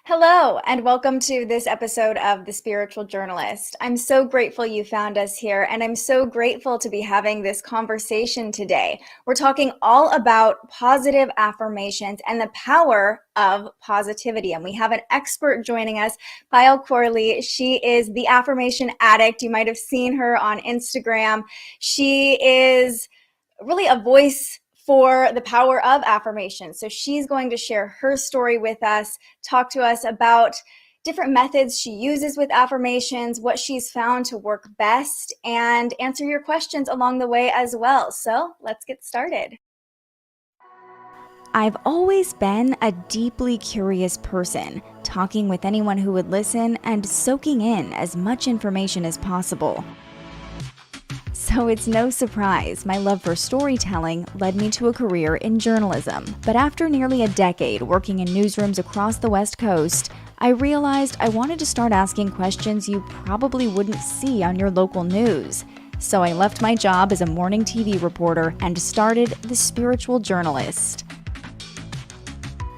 Hello, and welcome to this episode of The Spiritual Journalist. I'm so grateful you found us here, and I'm so grateful to be having this conversation today. We're talking all about positive affirmations and the power of positivity, and we have an expert joining us, Payal Corley. She is the Affirmation Addict. You might have seen her on Instagram. She is really a voice for the power of affirmation. So she's going to share her story with us, talk to us about different methods she uses with affirmations, what she's found to work best, and answer your questions along the way as well. So let's get started. I've always been a deeply curious person, talking with anyone who would listen and soaking in as much information as possible. So it's no surprise my love for storytelling led me to a career in journalism. But after nearly a decade working in newsrooms across the West Coast, I realized I wanted to start asking questions you probably wouldn't see on your local news. So I left my job as a morning TV reporter and started The Spiritual Journalist.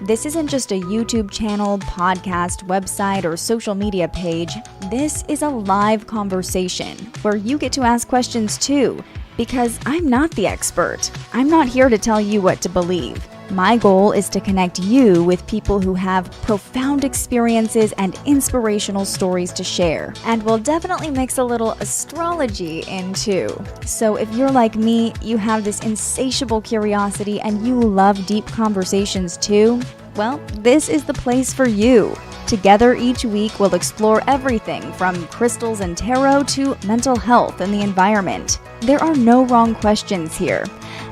This isn't just a YouTube channel, podcast, website, or social media page. This is a live conversation where you get to ask questions too, because I'm not the expert. I'm not here to tell you what to believe. My goal is to connect you with people who have profound experiences and inspirational stories to share. And we'll definitely mix a little astrology in too. So if you're like me, you have this insatiable curiosity and you love deep conversations too, well, this is the place for you. Together each week, we'll explore everything from crystals and tarot to mental health and the environment. There are no wrong questions here.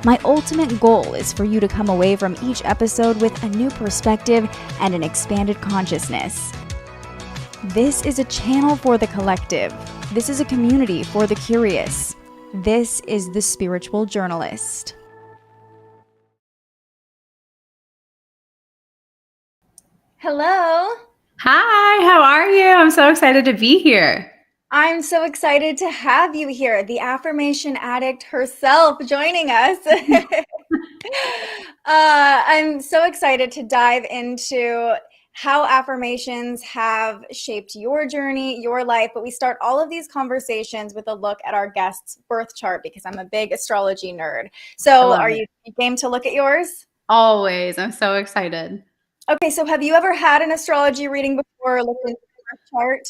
My ultimate goal is for you to come away from each episode with a new perspective and an expanded consciousness. This is a channel for the collective. This is a community for the curious. This is The Spiritual Journalist. Hello. Hi, how are you? I'm so excited to be here. I'm so excited to have you here, the Affirmation Addict herself joining us. I'm so excited to dive into how affirmations have shaped your journey, your life, but we start all of these conversations with a look at our guest's birth chart because I'm a big astrology nerd. So are you game to look at yours? Always. I'm so excited. Okay, so have you ever had an astrology reading before or looked into your birth chart?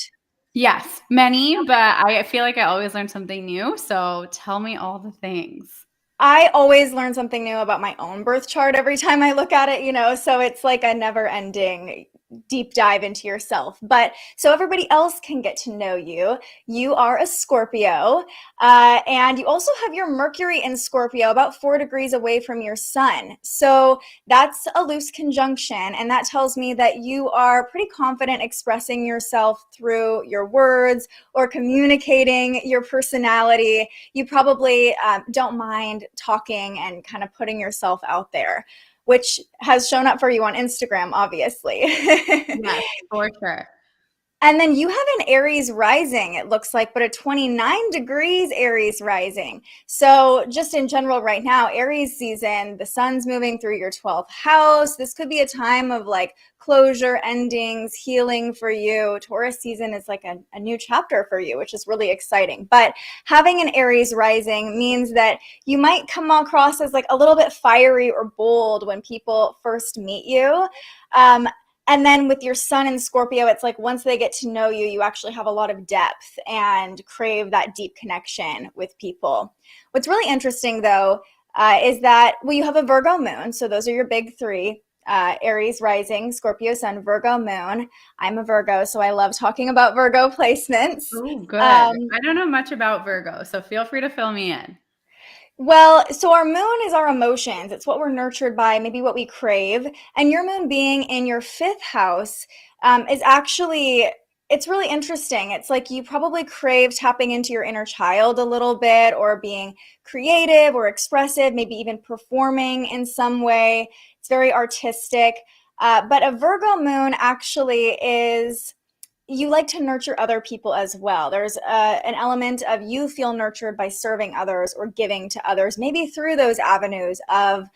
Yes, many, but I feel like I always learn something new. So tell me all the things. I always learn something new about my own birth chart every time I look at it, so it's like a never-ending deep dive into yourself. But so everybody else can get to know you. You are a Scorpio, and you also have your Mercury in Scorpio about 4 degrees away from your sun. So that's a loose conjunction, and that tells me that you are pretty confident expressing yourself through your words or communicating your personality. You probably don't mind talking and kind of putting yourself out there, which has shown up for you on Instagram, obviously. Yes, for sure. And then you have an Aries rising, it looks like, but a 29 degrees Aries rising. So just in general right now, Aries season, the sun's moving through your 12th house. This could be a time of like closure, endings, healing for you. Taurus season is like a new chapter for you, which is really exciting. But having an Aries rising means that you might come across as like a little bit fiery or bold when people first meet you. And then with your sun in Scorpio, it's like once they get to know you, you actually have a lot of depth and crave that deep connection with people. What's really interesting, though, is that, well, you have a Virgo moon. So those are your big three. Aries rising, Scorpio sun, Virgo moon. I'm a Virgo, so I love talking about Virgo placements. Oh, good. Um, I don't know much about Virgo, so feel free to fill me in. Well, so our moon is our emotions. It's what we're nurtured by, maybe what we crave. And your moon being in your fifth house is actually, it's really interesting. It's like you probably crave tapping into your inner child a little bit or being creative or expressive, maybe even performing in some way. It's very artistic. But a Virgo moon actually is, you like to nurture other people as well. There's an element of you feel nurtured by serving others or giving to others, maybe through those avenues of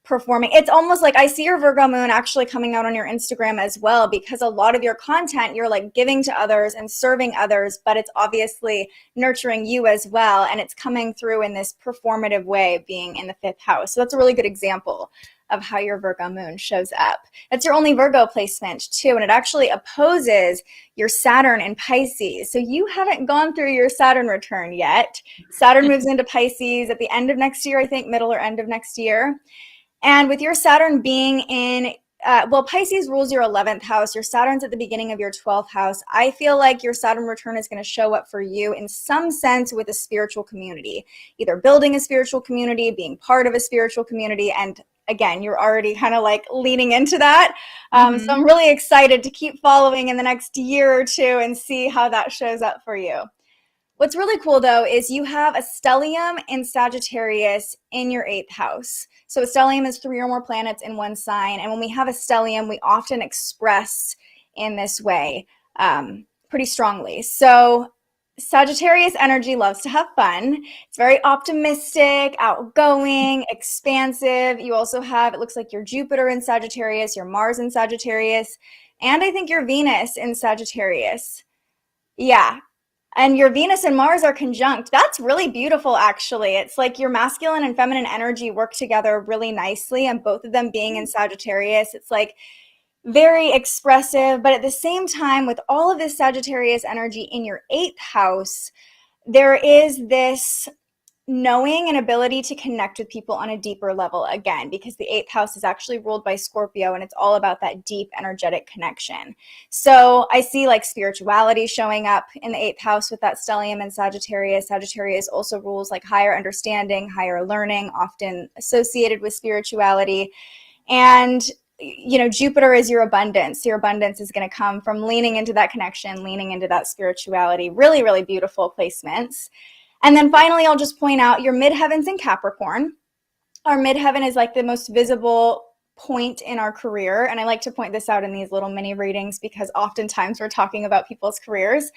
performing. It's almost like I see your Virgo moon actually coming out on your Instagram as well, because a lot of your content, you're like giving to others and serving others, but it's obviously nurturing you as well. And it's coming through in this performative way, being in the fifth house. So that's a really good example of how your Virgo moon shows up. It's your only Virgo placement too, and it actually opposes your Saturn in Pisces. So you haven't gone through your Saturn return yet. Saturn moves into Pisces at the end of next year, I think, middle or end of next year. And with your Saturn being in, well, Pisces rules your 11th house. Your Saturn's at the beginning of your 12th house. I feel like your Saturn return is going to show up for you in some sense with a spiritual community, either building a spiritual community, being part of a spiritual community. And again, you're already kind of like leaning into that. So I'm really excited to keep following in the next year or two and see how that shows up for you. What's really cool, though, is you have a stellium in Sagittarius in your 8th house. So a stellium is 3 or more planets in one sign. And when we have a stellium, we often express in this way pretty strongly. So Sagittarius energy loves to have fun. It's very optimistic, outgoing, expansive. You also have, it looks like your Jupiter in Sagittarius, your Mars in Sagittarius, and I think your Venus in Sagittarius. Yeah, and your Venus and Mars are conjunct. That's really beautiful, actually. It's like your masculine and feminine energy work together really nicely, and both of them being in Sagittarius, it's like very expressive. But at the same time, with all of this Sagittarius energy in your 8th house, there is this knowing and ability to connect with people on a deeper level again, because the 8th house is actually ruled by Scorpio, and it's all about that deep energetic connection. So I see like spirituality showing up in the 8th house with that stellium and Sagittarius. Sagittarius also rules like higher understanding, higher learning, often associated with spirituality. And you know, Jupiter is your abundance. Your abundance is going to come from leaning into that connection, leaning into that spirituality. Really, really beautiful placements. And then finally, I'll just point out your midheavens in Capricorn. Our midheaven is like the most visible point in our career. And I like to point this out in these little mini readings because oftentimes we're talking about people's careers.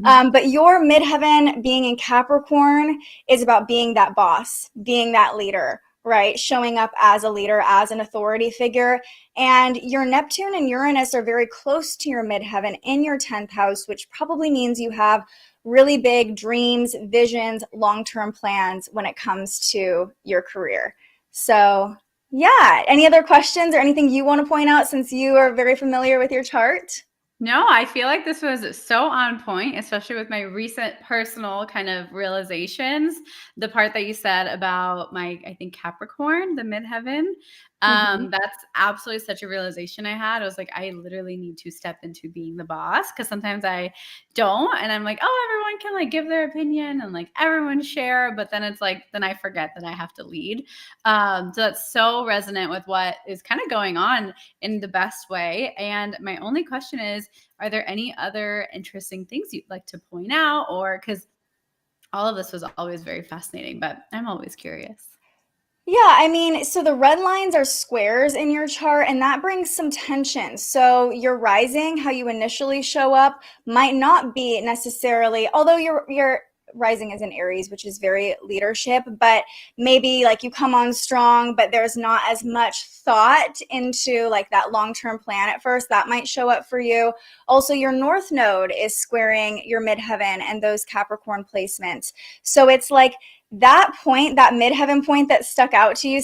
But your midheaven being in Capricorn is about being that boss, being that leader, right? Showing up as a leader, as an authority figure. And your Neptune and Uranus are very close to your midheaven in your 10th house, which probably means you have really big dreams, visions, long-term plans when it comes to your career. So yeah, any other questions or anything you want to point out since you are very familiar with your chart? No, I feel like this was so on point, especially with my recent personal kind of realizations. The part that you said about my, I think, Capricorn, the midheaven, that's absolutely such a realization I had. I was like, I literally need to step into being the boss, because sometimes I don't. And I'm like, oh, everyone can like give their opinion and like everyone share. But then it's like, then I forget that I have to lead. So that's so resonant with what is kind of going on in the best way. And my only question is, are there any other interesting things you'd like to point out? Or because all of this was always very fascinating, but I'm always curious. Yeah, I mean, so the red lines are squares in your chart, and that brings some tension. So your rising, how you initially show up, might not be necessarily, although your rising is in Aries, which is very leadership, but maybe like you come on strong, but there's not as much thought into like that long-term plan at first. That might show up for you. Also, your north node is squaring your midheaven and those Capricorn placements. So it's like that point, that midheaven point that stuck out to you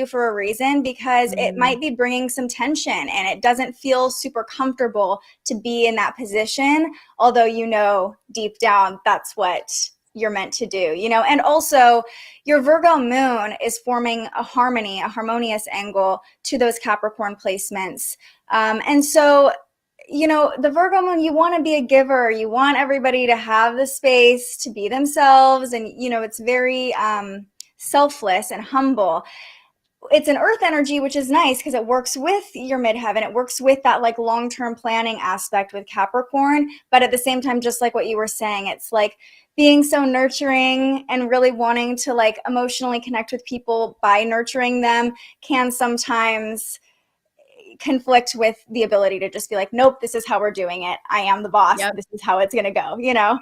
for a reason because it Mm. might be bringing some tension and it doesn't feel super comfortable to be in that position, although you know deep down that's what you're meant to do, you know. And also your Virgo moon is forming a harmony, a harmonious angle to those Capricorn placements. And so you know, the Virgo moon, you want to be a giver. You want everybody to have the space to be themselves. And, you know, it's very selfless and humble. It's an earth energy, which is nice because it works with your midheaven. It works with that like long term planning aspect with Capricorn. But at the same time, just like what you were saying, it's like being so nurturing and really wanting to like emotionally connect with people by nurturing them can sometimes conflict with the ability to just be like, nope, this is how we're doing it. I am the boss. Yep. This is how it's going to go, you know?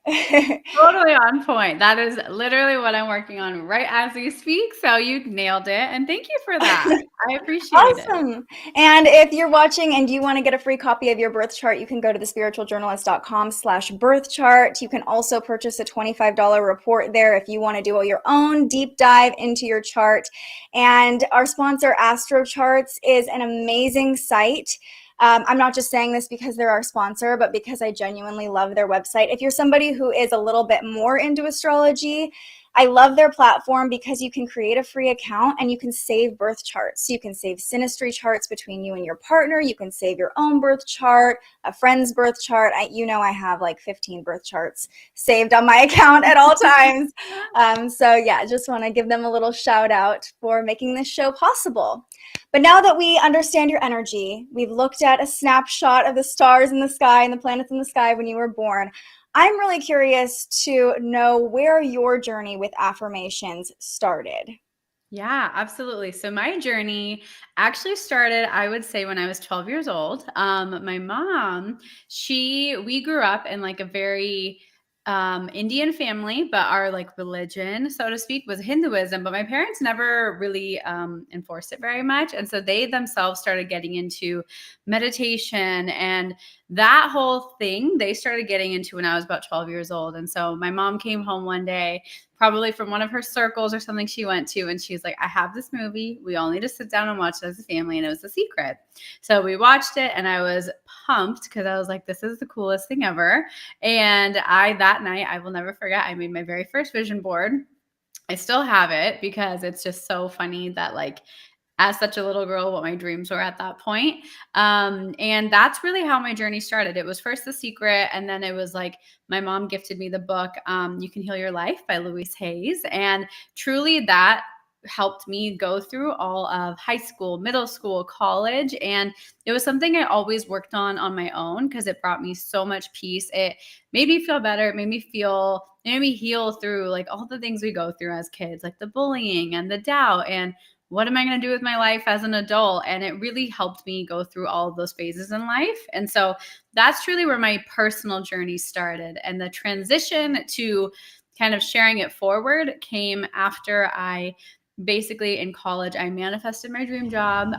Totally on point. That is literally what I'm working on right as we speak. So you nailed it. And thank you for that. I appreciate it. Awesome. And if you're watching and you want to get a free copy of your birth chart, you can go to thespiritualjournalist.com/birth chart. You can also purchase a $25 report there if you want to do your own deep dive into your chart. And our sponsor, Astro Charts, is an amazing site. I'm not just saying this because they're our sponsor, but because I genuinely love their website. If you're somebody who is a little bit more into astrology, I love their platform because you can create a free account and you can save birth charts. You can save synastry charts between you and your partner. You can save your own birth chart, a friend's birth chart. I have like 15 birth charts saved on my account at all times. So yeah, just want to give them a little shout out for making this show possible. But now that we understand your energy, we've looked at a snapshot of the stars in the sky and the planets in the sky when you were born. I'm really curious to know where your journey with affirmations started. Yeah, absolutely. So my journey actually started, I would say, when I was 12 years old. My mom, we grew up in like a very Indian family, but our like religion, so to speak, was Hinduism. But my parents never really enforced it very much, and so they themselves started getting into meditation and that whole thing. They started getting into when I was about 12 years old, and so my mom came home one day probably from one of her circles or something she went to. And she's like, I have this movie. We all need to sit down and watch it as a family. And it was The Secret. So we watched it and I was pumped because I was like, this is the coolest thing ever. And that night, I will never forget, I made my very first vision board. I still have it because it's just so funny that like as such a little girl what my dreams were at that point. And that's really how my journey started. It was first The Secret, and then it was like my mom gifted me the book You Can Heal Your Life by Louise Hayes, and truly that helped me go through all of high school, middle school, college, and it was something I always worked on my own because it brought me so much peace. It made me feel better. It made me heal through like all the things we go through as kids, like the bullying and the doubt and what am I going to do with my life as an adult? And it really helped me go through all of those phases in life. And so that's truly where my personal journey started. And the transition to kind of sharing it forward came after I basically in college, I manifested my dream job.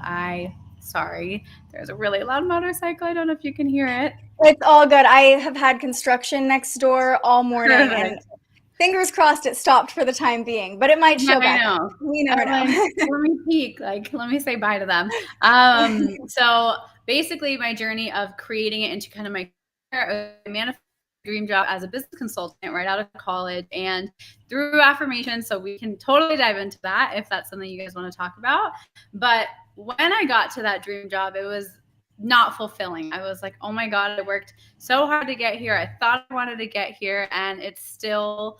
Sorry, there's a really loud motorcycle. I don't know if you can hear it. It's all good. I have had construction next door all morning, and Perfect. fingers crossed it stopped for the time being, but it might You show never back up. know. We never I'm know. like, let me peek. Like, let me say bye to them. So basically, my journey of creating it into kind of my manifest dream job as a business consultant right out of college and through affirmations. So we can totally dive into that if that's something you guys want to talk about. But when I got to that dream job, it was not fulfilling. I was like, oh my God, I worked so hard to get here. I thought I wanted to get here, and it's still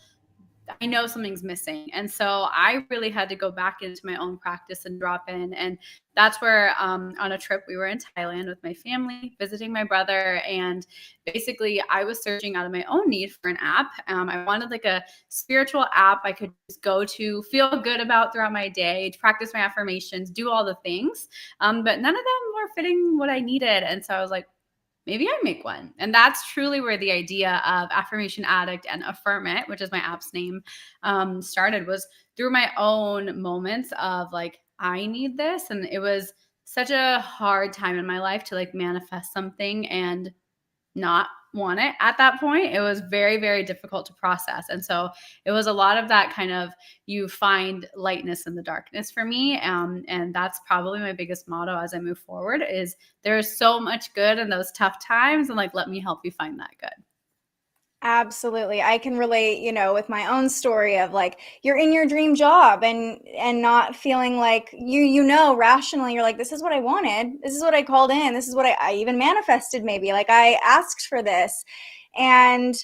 I know something's missing. And so I really had to go back into my own practice and drop in. And that's where on a trip, we were in Thailand with my family, visiting my brother. And basically, I was searching out of my own need for an app. I wanted like a spiritual app I could just go to, feel good about throughout my day, practice my affirmations, do all the things. But none of them were fitting what I needed. And so I was like, maybe I make one. And that's truly where the idea of Affirmation Addict and Affirm It, which is my app's name, started, was through my own moments of like, I need this. And it was such a hard time in my life to like manifest something and not want it at that point. It was very, very difficult to process. And so it was a lot of that kind of, you find lightness in the darkness for me. And that's probably my biggest motto as I move forward is there's so much good in those tough times. And like, let me help you find that good. Absolutely. I can relate, with my own story of like you're in your dream job and not feeling like rationally you're like, this is what I wanted. This is what I called in. This is what I even manifested maybe. Like I asked for this. And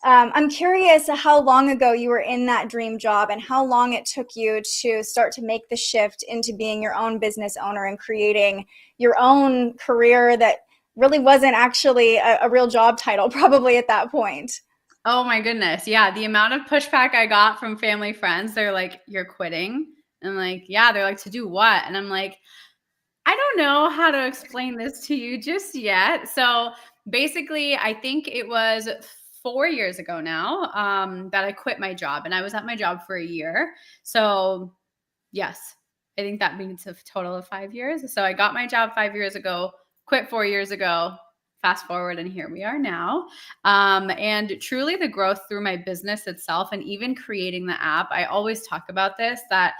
I'm curious how long ago you were in that dream job and how long it took you to start to make the shift into being your own business owner and creating your own career that really wasn't actually a real job title probably at that point. Oh my goodness. Yeah. The amount of pushback I got from family friends, they're like, you're quitting. And like, yeah, they're like, to do what? And I'm like, I don't know how to explain this to you just yet. So basically, I think it was 4 years ago now that I quit my job, and I was at my job for a year. So yes, I think that means a total of 5 years. So I got my job 5 years ago, quit 4 years ago, fast forward, and here we are now. And truly the growth through my business itself and even creating the app, I always talk about this, that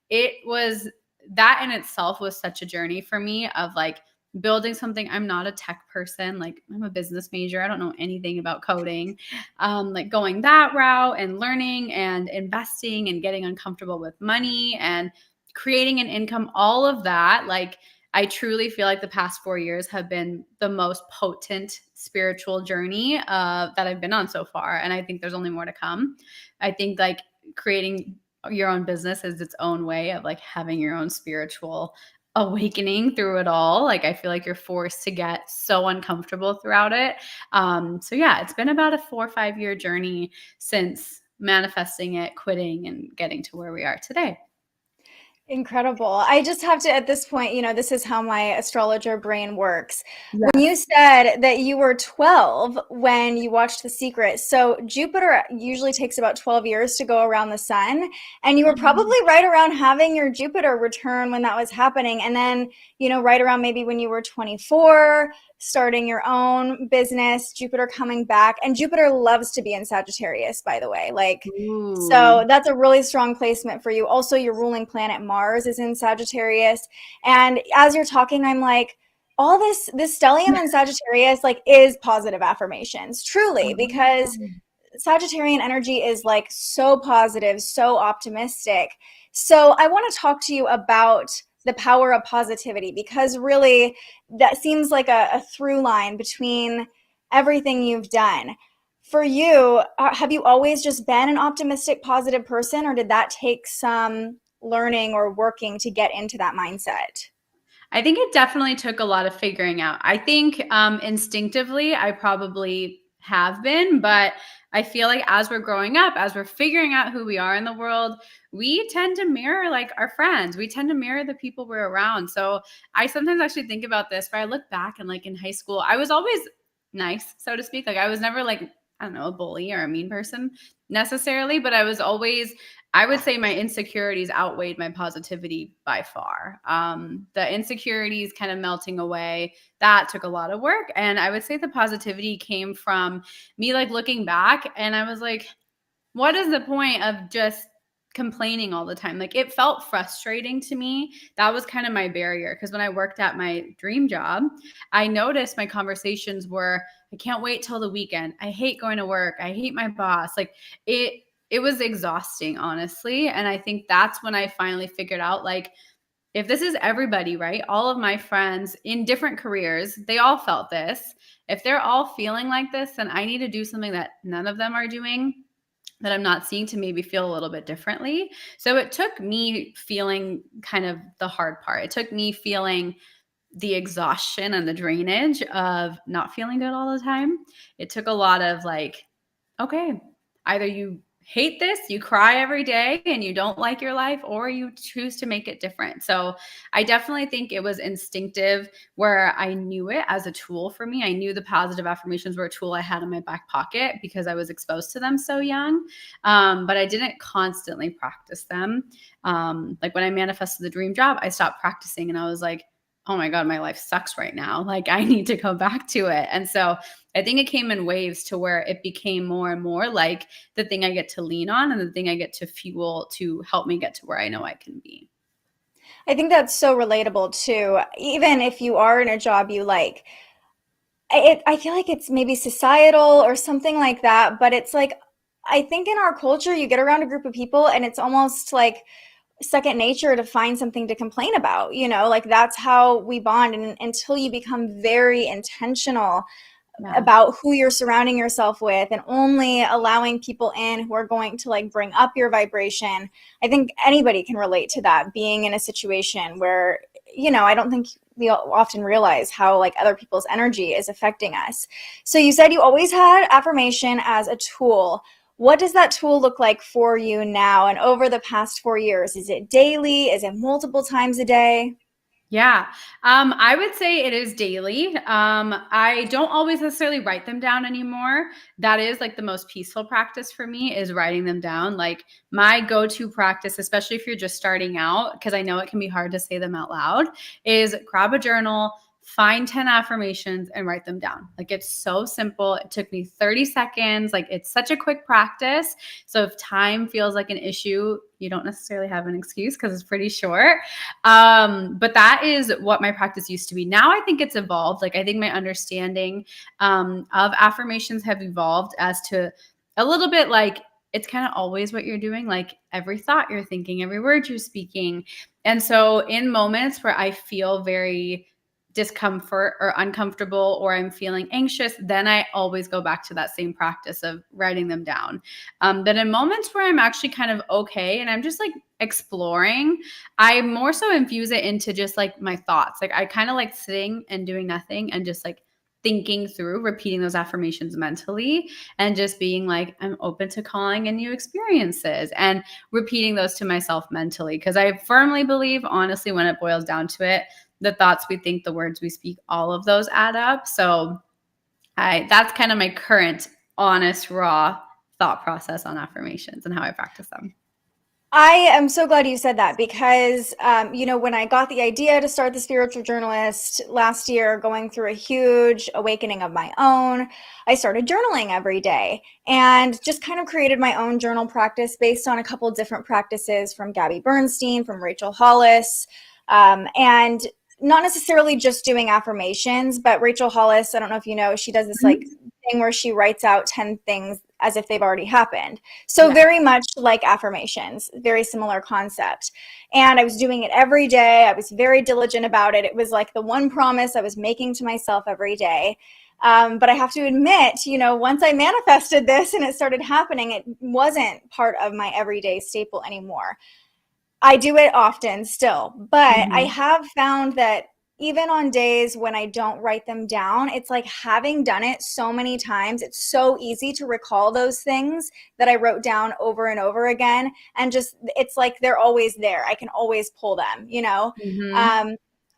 that in itself was such a journey for me of like building something. I'm not a tech person. Like I'm a business major. I don't know anything about coding. Like going that route and learning and investing and getting uncomfortable with money and creating an income, all of that. Like I truly feel like the past 4 years have been the most potent spiritual journey that I've been on so far. And I think there's only more to come. I think like creating your own business is its own way of like having your own spiritual awakening through it all. Like I feel like you're forced to get so uncomfortable throughout it. So yeah, it's been about a 4 or 5 year journey since manifesting it, quitting, and getting to where we are today. Incredible. I just have to, at this point, this is how my astrologer brain works. Yeah. When you said that you were 12 when you watched The Secret, so Jupiter usually takes about 12 years to go around the sun, and you were probably right around having your Jupiter return when that was happening. And then, right around maybe when you were 24, starting your own business, Jupiter coming back. And Jupiter loves to be in Sagittarius, by the way. So that's a really strong placement for you. Also, your ruling planet Mars is in Sagittarius. And as you're talking, I'm like, all this stellium in Sagittarius is positive affirmations, truly, because Sagittarian energy is so positive, so optimistic. So I want to talk to you about the power of positivity, because really that seems like a through line between everything you've done. For you, have you always just been an optimistic, positive person, or did that take some learning or working to get into that mindset? I think it definitely took a lot of figuring out. I think instinctively, I probably have been, but I feel like as we're growing up, as we're figuring out who we are in the world, we tend to mirror our friends. We tend to mirror the people we're around. So I sometimes actually think about this, where I look back and in high school, I was always nice, so to speak. I was never I don't know, a bully or a mean person necessarily, but I was always, I would say my insecurities outweighed my positivity by far. The insecurities kind of melting away, that took a lot of work. And I would say the positivity came from me looking back, and I was like, what is the point of just complaining all the time? It felt frustrating to me. That was kind of my barrier, because when I worked at my dream job, I noticed my conversations were, I can't wait till the weekend. I hate going to work. I hate my boss. It was exhausting, honestly. And I think that's when I finally figured out, if this is everybody, right? All of my friends in different careers, they all felt this. If they're all feeling like this, then I need to do something that none of them are doing. that I'm not seeing to maybe feel a little bit differently. So it took me feeling kind of the hard part. It took me feeling the exhaustion and the drainage of not feeling good all the time. It took a lot of like, okay, either you hate this, you cry every day and you don't like your life, or you choose to make it different. So I definitely think it was instinctive where I knew it as a tool for me. I knew the positive affirmations were a tool I had in my back pocket because I was exposed to them so young. But I didn't constantly practice them. Like when I manifested the dream job, I stopped practicing and I was like, oh my God, my life sucks right now. Like I need to go back to it. And so I think it came in waves to where it became more and more like the thing I get to lean on and the thing I get to fuel to help me get to where I know I can be. I think that's so relatable too. Even if you are in a job you like, I feel like it's maybe societal or something like that, but it's like, I think in our culture, you get around a group of people and it's almost like second nature to find something to complain about, like that's how we bond. And until you become very intentional Yeah. about who you're surrounding yourself with and only allowing people in who are going to like bring up your vibration. I think anybody can relate to that, being in a situation where, I don't think we often realize how like other people's energy is affecting us. So you said you always had affirmation as a tool. What does that tool look like for you now and over the past 4 years? Is it daily? Is it multiple times a day? Yeah. I would say it is daily. I don't always necessarily write them down anymore. That is like the most peaceful practice for me is writing them down. Like my go-to practice, especially if you're just starting out, because I know it can be hard to say them out loud, is grab a journal, find 10 affirmations and write them down. Like it's so simple. It took me 30 seconds. Like it's such a quick practice. So if time feels like an issue, you don't necessarily have an excuse because it's pretty short. But that is what my practice used to be. Now I think it's evolved. Like I think my understanding of affirmations have evolved as to a little bit like it's kind of always what you're doing, like every thought you're thinking, every word you're speaking. And so in moments where I feel very discomfort or uncomfortable or I'm feeling anxious, then I always go back to that same practice of writing them down. But in moments where I'm actually kind of okay and I'm just like exploring, I more so infuse it into just like my thoughts. Like I kind of like sitting and doing nothing and just like thinking through, repeating those affirmations mentally and just being like, I'm open to calling in new experiences and repeating those to myself mentally. Cause I firmly believe, honestly, when it boils down to it, the thoughts we think, the words we speak, all of those add up. So that's kind of my current honest, raw thought process on affirmations and how I practice them. I am so glad you said that because, when I got the idea to start the Spiritual Journalist last year, going through a huge awakening of my own, I started journaling every day and just kind of created my own journal practice based on a couple different practices from Gabby Bernstein, from Rachel Hollis, and not necessarily just doing affirmations, but Rachel Hollis, I don't know if you know, she does this like thing where she writes out 10 things as if they've already happened. So Yeah. very much like affirmations, very similar concept. And I was doing it every day. I was very diligent about it. It was like the one promise I was making to myself every day. But I have to admit, once I manifested this and it started happening, it wasn't part of my everyday staple anymore. I do it often still, but I have found that even on days when I don't write them down, it's like having done it so many times, it's so easy to recall those things that I wrote down over and over again. And just, it's like they're always there. I can always pull them. Mm-hmm.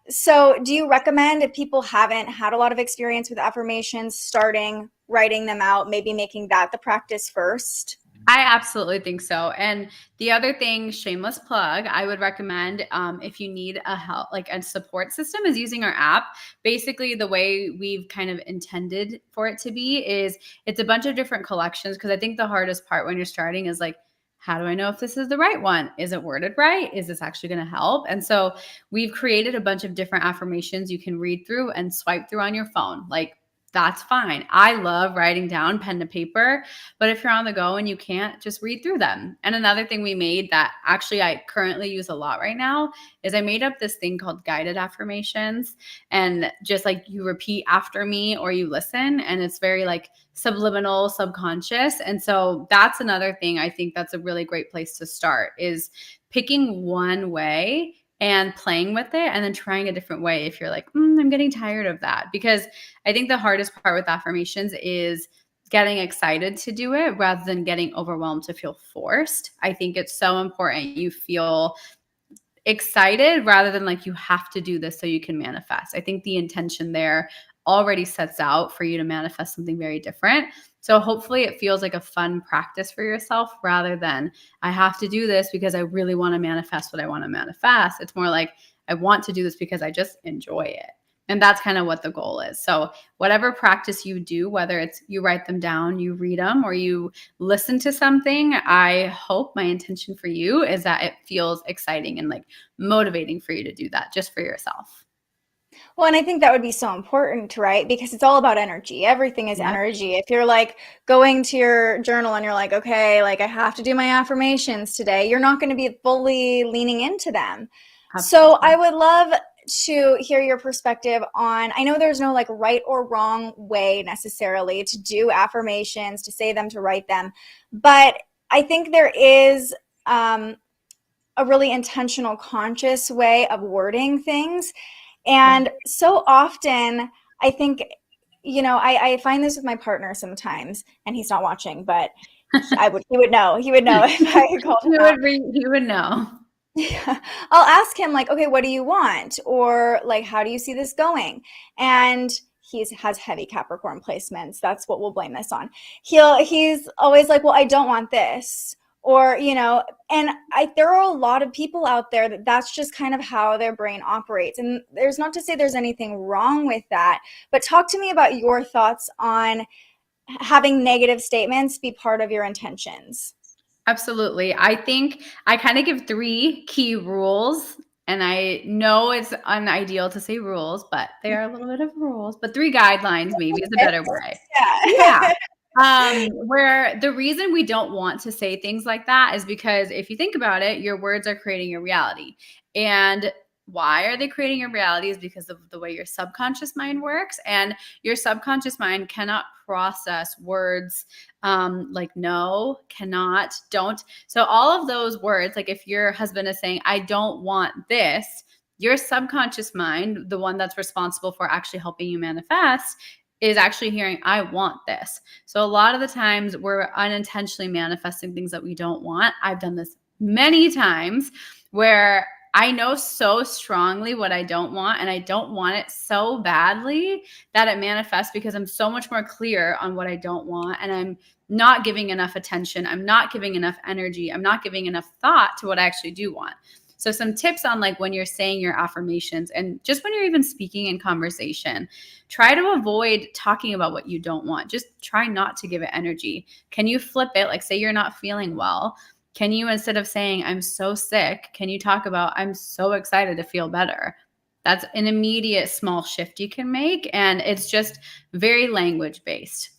So do you recommend, if people haven't had a lot of experience with affirmations, starting writing them out, maybe making that the practice first? I absolutely think so. And the other thing, shameless plug, I would recommend if you need a help, like a support system, is using our app. Basically, the way we've kind of intended for it to be is it's a bunch of different collections. Because I think the hardest part when you're starting is like, how do I know if this is the right one? Is it worded right? Is this actually going to help? And so we've created a bunch of different affirmations you can read through and swipe through on your phone. Like That's fine. I love writing down pen to paper, but if you're on the go and you can't, just read through them. And another thing we made that actually I currently use a lot right now is I made up this thing called guided affirmations. And just like you repeat after me or you listen, and it's very like subliminal, subconscious. And so that's another thing I think that's a really great place to start is picking one way and playing with it and then trying a different way if you're like, I'm getting tired of that. Because I think the hardest part with affirmations is getting excited to do it rather than getting overwhelmed to feel forced. I think it's so important you feel excited rather than like you have to do this so you can manifest. I think the intention there already sets out for you to manifest something very different. So hopefully it feels like a fun practice for yourself rather than I have to do this because I really want to manifest what I want to manifest. It's more like I want to do this because I just enjoy it. And that's kind of what the goal is. So whatever practice you do, whether it's you write them down, you read them, or you listen to something, I hope my intention for you is that it feels exciting and like motivating for you to do that just for yourself. Well, and I think that would be so important, right? Because it's all about energy. Everything is energy. If you're like going to your journal and you're like, okay, like I have to do my affirmations today, you're not going to be fully leaning into them. Absolutely. So I would love to hear your perspective on, I know there's no like right or wrong way necessarily to do affirmations, to say them, to write them, but I think there is a really intentional, conscious way of wording things. And so often, I think, I find this with my partner sometimes, and he's not watching, but he would know if I called him out. He would know. Yeah. I'll ask him like, okay, what do you want? Or like, how do you see this going? And has heavy Capricorn placements. That's what we'll blame this on. He's always like, well, I don't want this. Or, and there are a lot of people out there that's just kind of how their brain operates. And there's not to say there's anything wrong with that, but talk to me about your thoughts on having negative statements be part of your intentions. Absolutely. I think I kind of give 3 key rules, and I know it's unideal to say rules, but they are a little bit of rules, but 3 guidelines maybe is a better way. Yeah. Where the reason we don't want to say things like that is because if you think about it, your words are creating your reality. And why are they creating your reality is because of the way your subconscious mind works. And your subconscious mind cannot process words like no, cannot, don't. So all of those words, like if your husband is saying, I don't want this, your subconscious mind, the one that's responsible for actually helping you manifest, is actually hearing, I want this. So a lot of the times we're unintentionally manifesting things that we don't want. I've done this many times where I know so strongly what I don't want, and I don't want it so badly that it manifests because I'm so much more clear on what I don't want, and I'm not giving enough attention. I'm not giving enough energy. I'm not giving enough thought to what I actually do want. So some tips on like when you're saying your affirmations and just when you're even speaking in conversation, try to avoid talking about what you don't want. Just try not to give it energy. Can you flip it? Like say you're not feeling well. Can you, instead of saying, I'm so sick, can you talk about, I'm so excited to feel better? That's an immediate small shift you can make. And it's just very language based.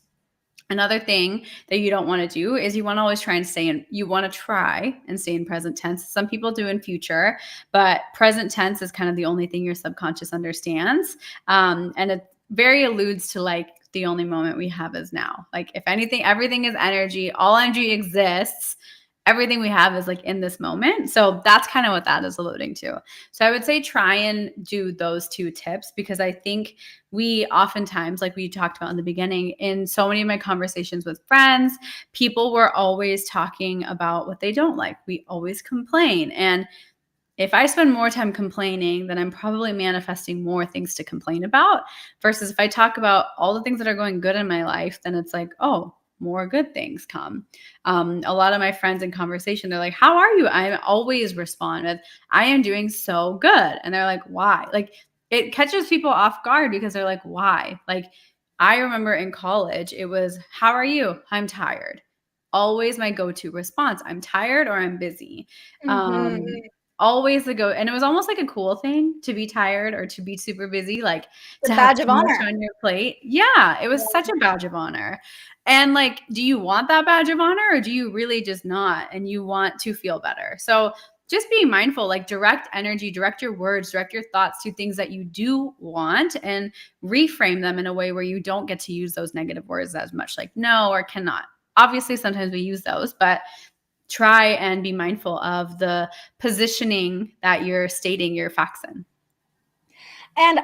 Another thing that you don't want to do is you want to always try and you want to try and stay in present tense. Some people do in future, but present tense is kind of the only thing your subconscious understands. And it very alludes to like the only moment we have is now. Like if anything, everything is energy, all energy exists. Everything we have is like in this moment. So that's kind of what that is alluding to. So I would say try and do those 2 tips because I think we oftentimes, like we talked about in the beginning, in so many of my conversations with friends, people were always talking about what they don't like. We always complain. And if I spend more time complaining, then I'm probably manifesting more things to complain about versus if I talk about all the things that are going good in my life, then it's like, oh, more good things come. A lot of my friends in conversation, they're like, how are you? I always respond with, I am doing so good. And they're like, why? Like it catches people off guard because they're like, why? Like I remember in college, it was, how are you? I'm tired. Always my go-to response. I'm tired or I'm busy. Mm-hmm. always the go. And it was almost like a cool thing to be tired or to be super busy, like The to have badge of too much honor. on your plate. Yeah, it was such a badge of honor. And like, do you want that badge of honor or do you really just not? And you want to feel better. So just being mindful, like direct energy, direct your words, direct your thoughts to things that you do want and reframe them in a way where you don't get to use those negative words as much, like no or cannot. Obviously, sometimes we use those, but try and be mindful of the positioning that you're stating your facts in. And,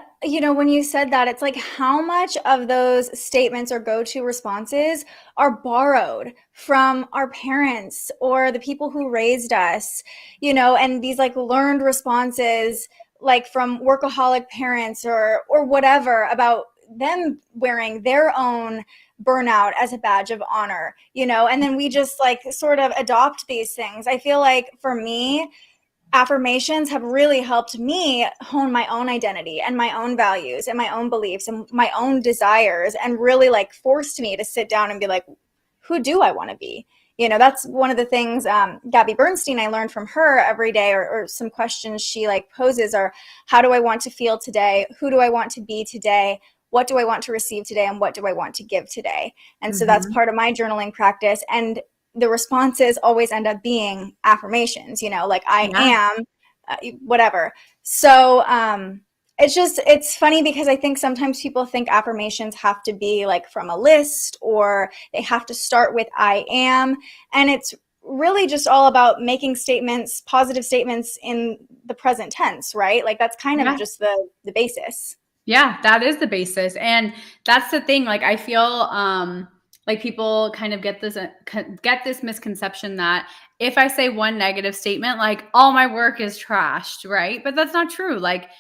when you said that, it's like how much of those statements or go-to responses are borrowed from our parents or the people who raised us, and these like learned responses, like from workaholic parents or whatever, about them wearing their own burnout as a badge of honor, and then we just like sort of adopt these things. I feel like for me, affirmations have really helped me hone my own identity and my own values and my own beliefs and my own desires, and really like forced me to sit down and be like, who do I want to be? That's one of the things Gabby Bernstein, I learned from her every day, or some questions she like poses are, how do I want to feel today? Who do I want to be today? What do I want to receive today? And what do I want to give today? And so that's part of my journaling practice. And the responses always end up being affirmations, like I am, whatever. So it's funny because I think sometimes people think affirmations have to be like from a list, or they have to start with I am. And it's really just all about making statements, positive statements in the present tense, right? Like that's kind of just the basis. Yeah, that is the basis. And that's the thing. Like I feel like people kind of get this misconception that if I say one negative statement, like all my work is trashed, right? But that's not true. Like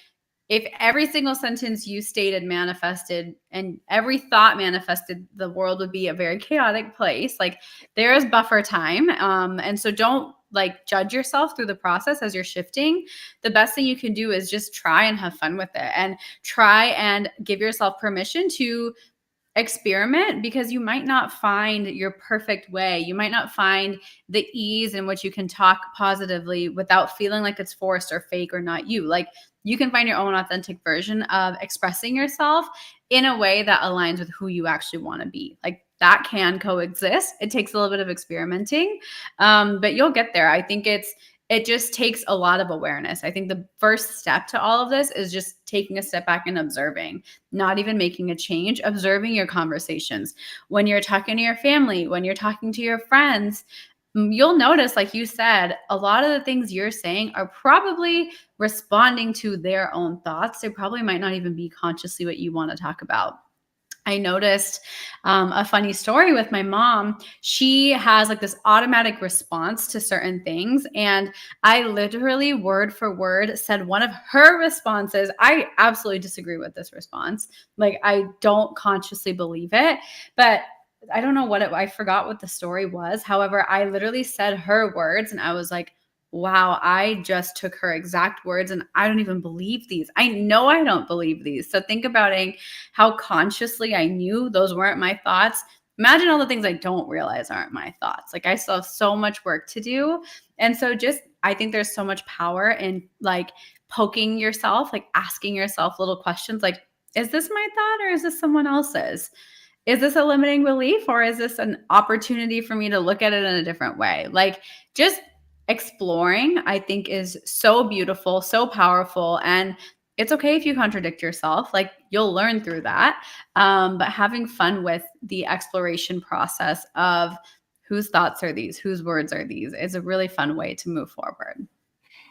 if every single sentence you stated manifested and every thought manifested, the world would be a very chaotic place. Like there is buffer time. And so don't like judge yourself through the process as you're shifting. The best thing you can do is just try and have fun with it and try and give yourself permission to experiment, because you might not find your perfect way. You might not find the ease in which you can talk positively without feeling like it's forced or fake or not you. Like you can find your own authentic version of expressing yourself in a way that aligns with who you actually want to be. Like that can coexist. It takes a little bit of experimenting, but you'll get there. I think it just takes a lot of awareness. I think the first step to all of this is just taking a step back and observing, not even making a change, observing your conversations. When you're talking to your family, when you're talking to your friends, you'll notice, like you said, a lot of the things you're saying are probably responding to their own thoughts. They probably might not even be consciously what you want to talk about. I noticed a funny story with my mom. She has like this automatic response to certain things. And I literally word for word said one of her responses. I absolutely disagree with this response. Like I don't consciously believe it, but I don't know I forgot what the story was. However, I literally said her words and I was like, wow, I just took her exact words and I don't even believe these. I know I don't believe these. So think about how consciously I knew those weren't my thoughts. Imagine all the things I don't realize aren't my thoughts. Like I still have so much work to do. And so I think there's so much power in like poking yourself, like asking yourself little questions like, is this my thought or is this someone else's? Is this a limiting belief or is this an opportunity for me to look at it in a different way? Like just exploring, I think, is so beautiful, so powerful. And it's okay if you contradict yourself. Like you'll learn through that. But having fun with the exploration process of whose thoughts are these, whose words are these, is a really fun way to move forward.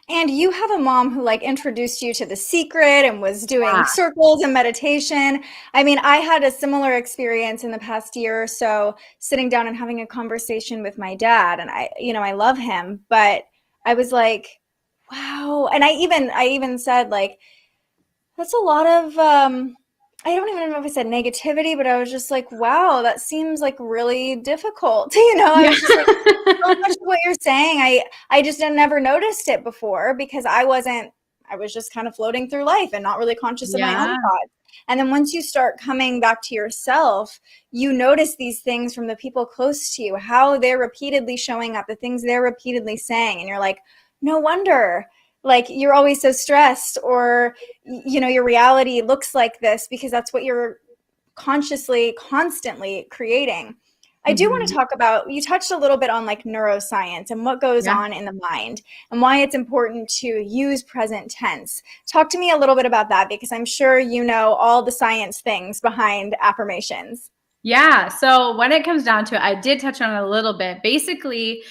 And you have a mom who like introduced you to The Secret and was doing circles and meditation. I mean, I had a similar experience in the past year or so, sitting down and having a conversation with my dad. And I love him, but I was like, wow. And I even said like, that's a lot of, I don't even know if I said negativity, but I was just like, wow, that seems like really difficult. I was just like, so much of what you're saying, I just never noticed it before because I was just kind of floating through life and not really conscious of my own thoughts. And then once you start coming back to yourself, you notice these things from the people close to you, how they're repeatedly showing up, the things they're repeatedly saying. And you're like, no wonder like you're always so stressed, or your reality looks like this because that's what you're consciously constantly creating. I do want to Mhm. talk about, you touched a little bit on like neuroscience and what goes Yeah. on in the mind and why it's important to use present tense. Talk to me a little bit about that, because I'm sure you know all the science things behind affirmations. Yeah. So when it comes down to it, I did touch on it a little bit. Basically,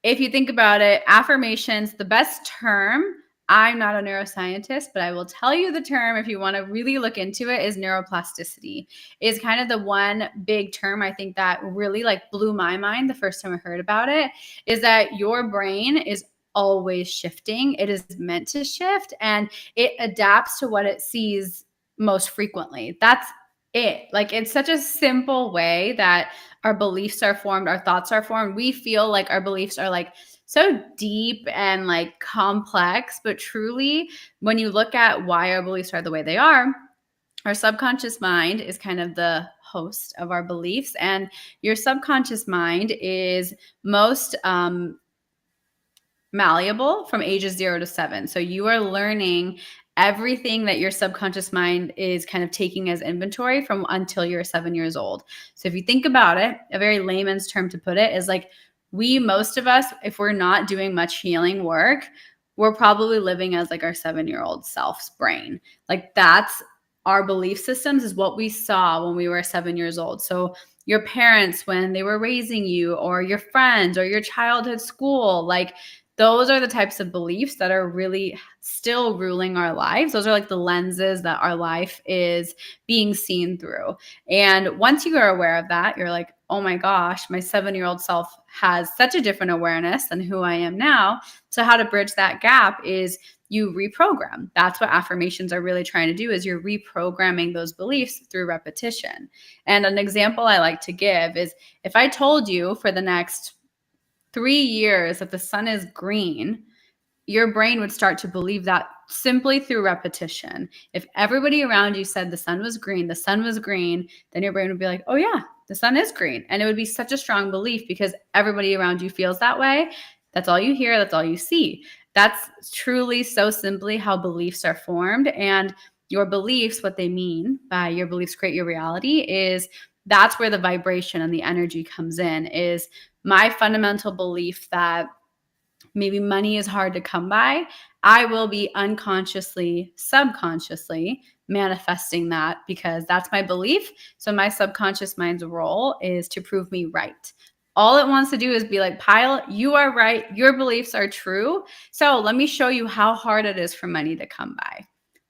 if you think about it, affirmations, the best term, I'm not a neuroscientist, but I will tell you the term if you want to really look into it, is neuroplasticity. Is kind of the one big term I think that really like blew my mind the first time I heard about it, is that your brain is always shifting. It is meant to shift and it adapts to what it sees most frequently. That's it. Like it's such a simple way that our beliefs are formed, our thoughts are formed. We feel like our beliefs are like so deep and like complex, but truly, when you look at why our beliefs are the way they are, our subconscious mind is kind of the host of our beliefs, and your subconscious mind is most malleable from ages 0 to 7. So you are learning everything that your subconscious mind is kind of taking as inventory from until you're 7 years old. So if you think about it, a very layman's term to put it is like most of us, if we're not doing much healing work, we're probably living as like our 7-year-old self's brain. Like that's our belief systems is what we saw when we were 7 years old. So your parents, when they were raising you, or your friends, or your childhood school, like those are the types of beliefs that are really still ruling our lives. Those are like the lenses that our life is being seen through. And once you are aware of that, you're like, oh my gosh, my 7-year-old self has such a different awareness than who I am now. So how to bridge that gap is you reprogram. That's what affirmations are really trying to do, is you're reprogramming those beliefs through repetition. And an example I like to give is if I told you for the next 3 years that the sun is green, your brain would start to believe that simply through repetition. If everybody around you said the sun was green, then your brain would be like, oh yeah, the sun is green. And it would be such a strong belief because everybody around you feels that way. That's all you hear. That's all you see. That's truly so simply how beliefs are formed. And your beliefs, what they mean by your beliefs create your reality, is that's where the vibration and the energy comes in. Is my fundamental belief that maybe money is hard to come by, I will be unconsciously, subconsciously manifesting that because that's my belief. So my subconscious mind's role is to prove me right. All it wants to do is be like, Payal, you are right. Your beliefs are true. So let me show you how hard it is for money to come by.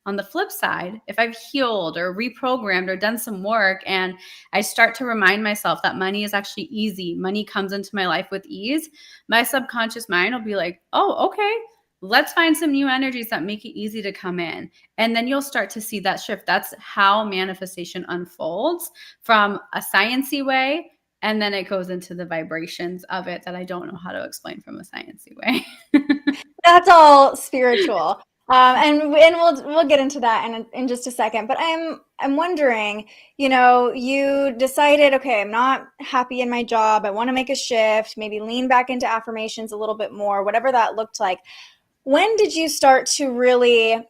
On the flip side, if I've healed or reprogrammed or done some work and I start to remind myself that money is actually easy, money comes into my life with ease, my subconscious mind will be like, oh, okay, let's find some new energies that make it easy to come in. And then you'll start to see that shift. That's how manifestation unfolds from a sciencey way. And then it goes into the vibrations of it that I don't know how to explain from a sciencey way. That's all spiritual. And we'll get into that in just a second. But I'm wondering, you decided, okay, I'm not happy in my job. I want to make a shift, maybe lean back into affirmations a little bit more, whatever that looked like. When did you start to really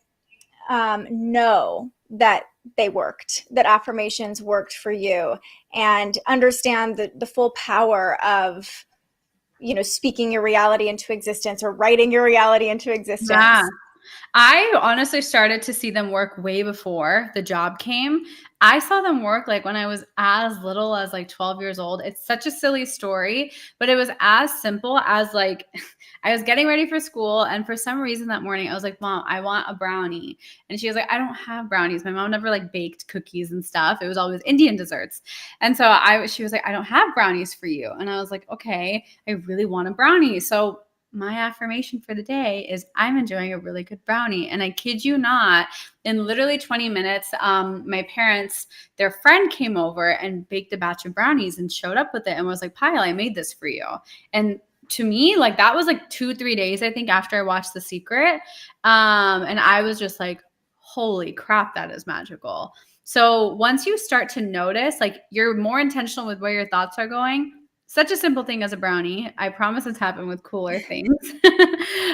know that they worked, that affirmations worked for you, and understand the full power of, speaking your reality into existence or writing your reality into Yeah. existence? I honestly started to see them work way before the job came. I saw them work like when I was as little as like 12 years old. It's such a silly story, but it was as simple as like I was getting ready for school, and for some reason that morning I was like, "Mom, I want a brownie." And she was like, "I don't have brownies." My mom never like baked cookies and stuff. It was always Indian desserts. And so she was like, "I don't have brownies for you." And I was like, "Okay, I really want a brownie." So my affirmation for the day is I'm enjoying a really good brownie. And I kid you not, in literally 20 minutes, my parents, their friend came over and baked a batch of brownies and showed up with it and was like, Payal, I made this for you. And to me, like that was like 2-3 days, I think, after I watched The Secret. And I was just like, holy crap, that is magical. So once you start to notice, like you're more intentional with where your thoughts are going, such a simple thing as a brownie. I promise it's happened with cooler things.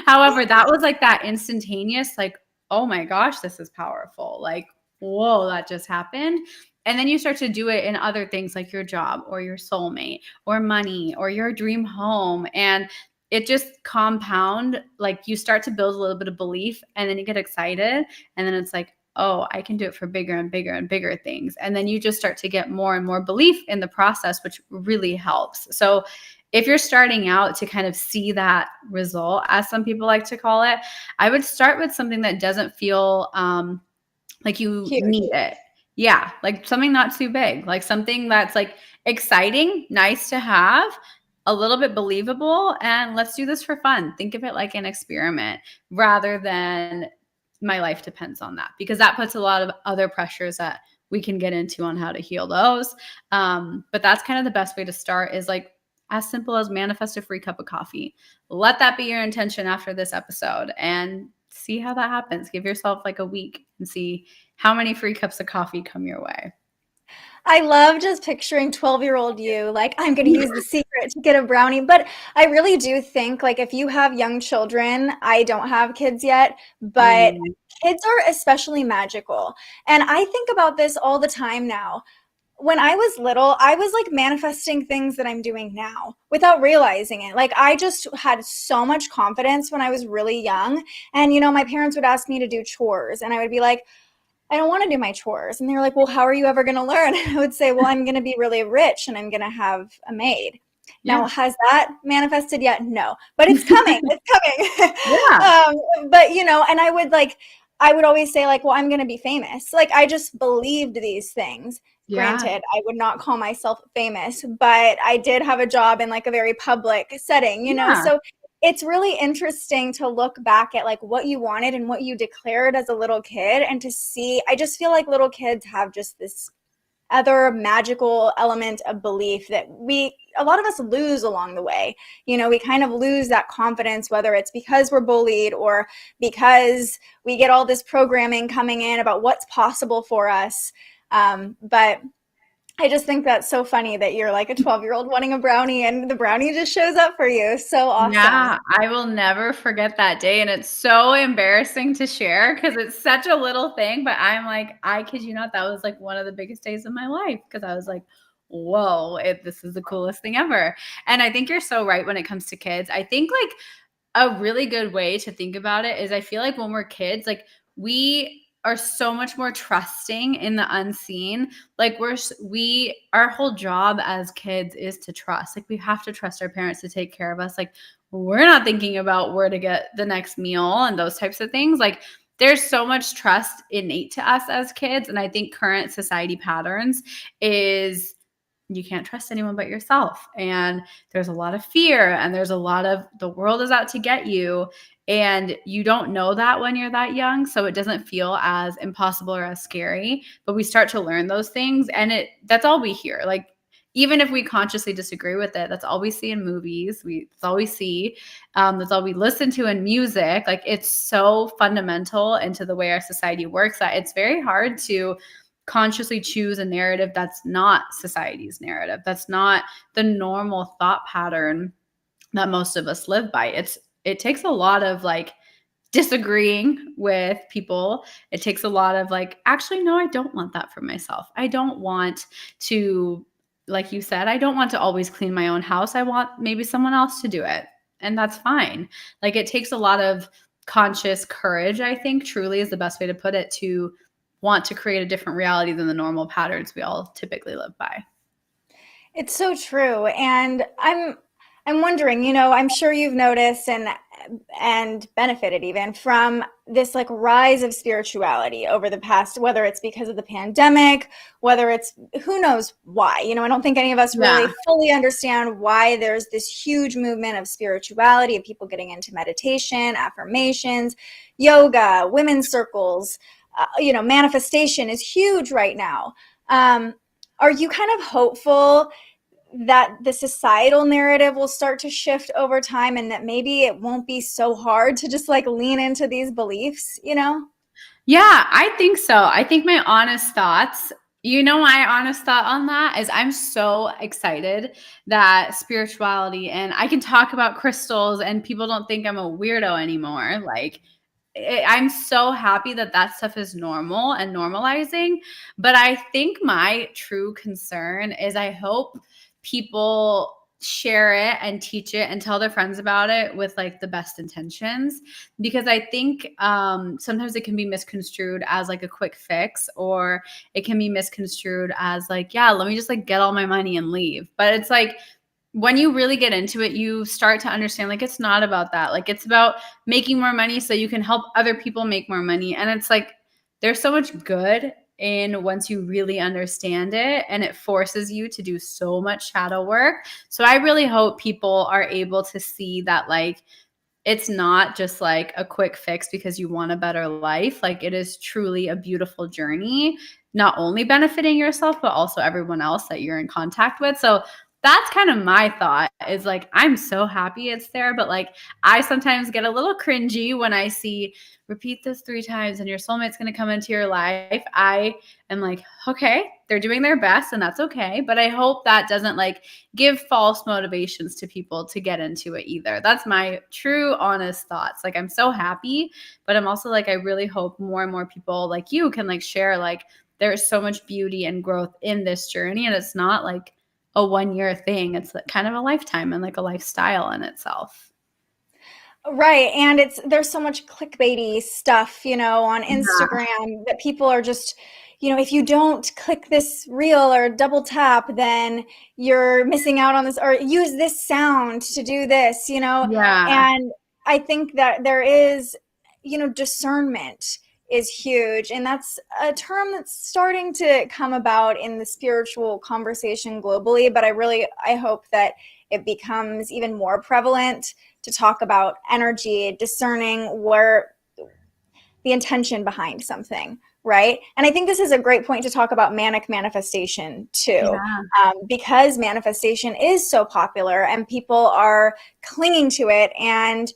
However, that was like that instantaneous, like, oh my gosh, this is powerful. Like, whoa, that just happened. And then you start to do it in other things like your job or your soulmate or money or your dream home. And it just compound, like you start to build a little bit of belief and then you get excited. And then it's like, oh, I can do it for bigger and bigger and bigger things. And then you just start to get more and more belief in the process, which really helps. So if you're starting out to kind of see that result, as some people like to call it, I would start with something that doesn't feel like you Huge. need it. Yeah, like something not too big, like something that's like exciting, nice to have, a little bit believable, and let's do this for fun. Think of it like an experiment rather than my life depends on that, because that puts a lot of other pressures that we can get into on how to heal those. But that's kind of the best way to start, is like as simple as manifest a free cup of coffee. Let that be your intention after this episode and see how that happens. Give yourself like a week and see how many free cups of coffee come your way. I love just picturing 12-year-old you, like, I'm going to use the secret to get a brownie. But I really do think, like, if you have young children, I don't have kids yet, but kids are especially magical. And I think about this all the time now. When I was little, I was like manifesting things that I'm doing now without realizing it. Like, I just had so much confidence when I was really young. And, you know, my parents would ask me to do chores and I would be like, I don't want to do my chores. And they were like, well, how are you ever going to learn? And I would say, well, I'm going to be really rich and I'm going to have a maid. Yeah. Now, has that manifested yet? No, but it's coming. It's coming. Yeah. But, you know, and I would always say like, well, I'm going to be famous. Like, I just believed these things. Yeah. Granted, I would not call myself famous, but I did have a job in like a very public setting, you know? So it's really interesting to look back at like what you wanted and what you declared as a little kid, and to see, I just feel like little kids have just this other magical element of belief that a lot of us lose along the way. You know, we kind of lose that confidence, whether it's because we're bullied or because we get all this programming coming in about what's possible for us. But I just think that's so funny that you're like a 12-year-old wanting a brownie and the brownie just shows up for you. So awesome. Yeah, I will never forget that day. And it's so embarrassing to share because it's such a little thing. But I'm like, I kid you not, that was like one of the biggest days of my life, because I was like, whoa, this is the coolest thing ever. And I think you're so right when it comes to kids. I think like a really good way to think about it is, I feel like when we're kids, like we are so much more trusting in the unseen. Like our whole job as kids is to trust. Like we have to trust our parents to take care of us. Like we're not thinking about where to get the next meal and those types of things. Like there's so much trust innate to us as kids. And I think current society patterns is you can't trust anyone but yourself. And there's a lot of fear, and there's a lot of the world is out to get you. And you don't know that when you're that young. So it doesn't feel as impossible or as scary, but we start to learn those things. And that's all we hear. Like, even if we consciously disagree with it, that's all we see in movies. That's all we see. That's all we listen to in music. Like, it's so fundamental into the way our society works that it's very hard to consciously choose a narrative that's not society's narrative. That's not the normal thought pattern that most of us live by. It takes a lot of like disagreeing with people. It takes a lot of like, actually, no, I don't want that for myself. I don't want to, like you said, I don't want to always clean my own house. I want maybe someone else to do it. And that's fine. Like it takes a lot of conscious courage, I think, truly is the best way to put it, to want to create a different reality than the normal patterns we all typically live by. It's so true. And I'm wondering, you know, I'm sure you've noticed and benefited even from this like rise of spirituality over the past, whether it's because of the pandemic, whether it's who knows why. You know, I don't think any of us really fully understand why there's this huge movement of spirituality, of people getting into meditation, affirmations, yoga, women's circles. You know, manifestation is huge right now. Are you kind of hopeful that the societal narrative will start to shift over time, and that maybe it won't be so hard to just like lean into these beliefs, you know? Yeah, I think so. I think my honest thoughts You know, my honest thought on that is I'm so excited that spirituality, and I can talk about crystals and people don't think I'm a weirdo anymore. Like, I'm so happy that that stuff is normal and normalizing. But I think my true concern is I hope people share it and teach it and tell their friends about it with like the best intentions, because I think sometimes it can be misconstrued as like a quick fix, or it can be misconstrued as like, yeah, let me just like get all my money and leave. But it's like, when you really get into it, you start to understand like it's not about that. Like, it's about making more money so you can help other people make more money. And it's like there's so much good in once you really understand it, and it forces you to do so much shadow work. So I really hope people are able to see that like it's not just like a quick fix because you want a better life. Like, it is truly a beautiful journey, not only benefiting yourself, but also everyone else that you're in contact with. So that's kind of my thought, is like, I'm so happy it's there, but like, I sometimes get a little cringy when I see repeat this 3 times and your soulmate's going to come into your life. I am like, okay, they're doing their best and that's okay. But I hope that doesn't like give false motivations to people to get into it either. That's my true, honest thoughts. Like, I'm so happy, but I'm also like, I really hope more and more people like you can like share, like, there's so much beauty and growth in this journey. And it's not like a 1-year thing. It's kind of a lifetime and like a lifestyle in itself. Right. And there's so much clickbaity stuff, on Instagram that people are just, if you don't click this reel or double tap, then you're missing out on this, or use this sound to do this, Yeah. and I think that there is, discernment is huge. And that's a term that's starting to come about in the spiritual conversation globally. But I hope that it becomes even more prevalent to talk about energy, discerning where the intention behind something, right? And I think this is a great point to talk about manic manifestation too, because manifestation is so popular and people are clinging to it. And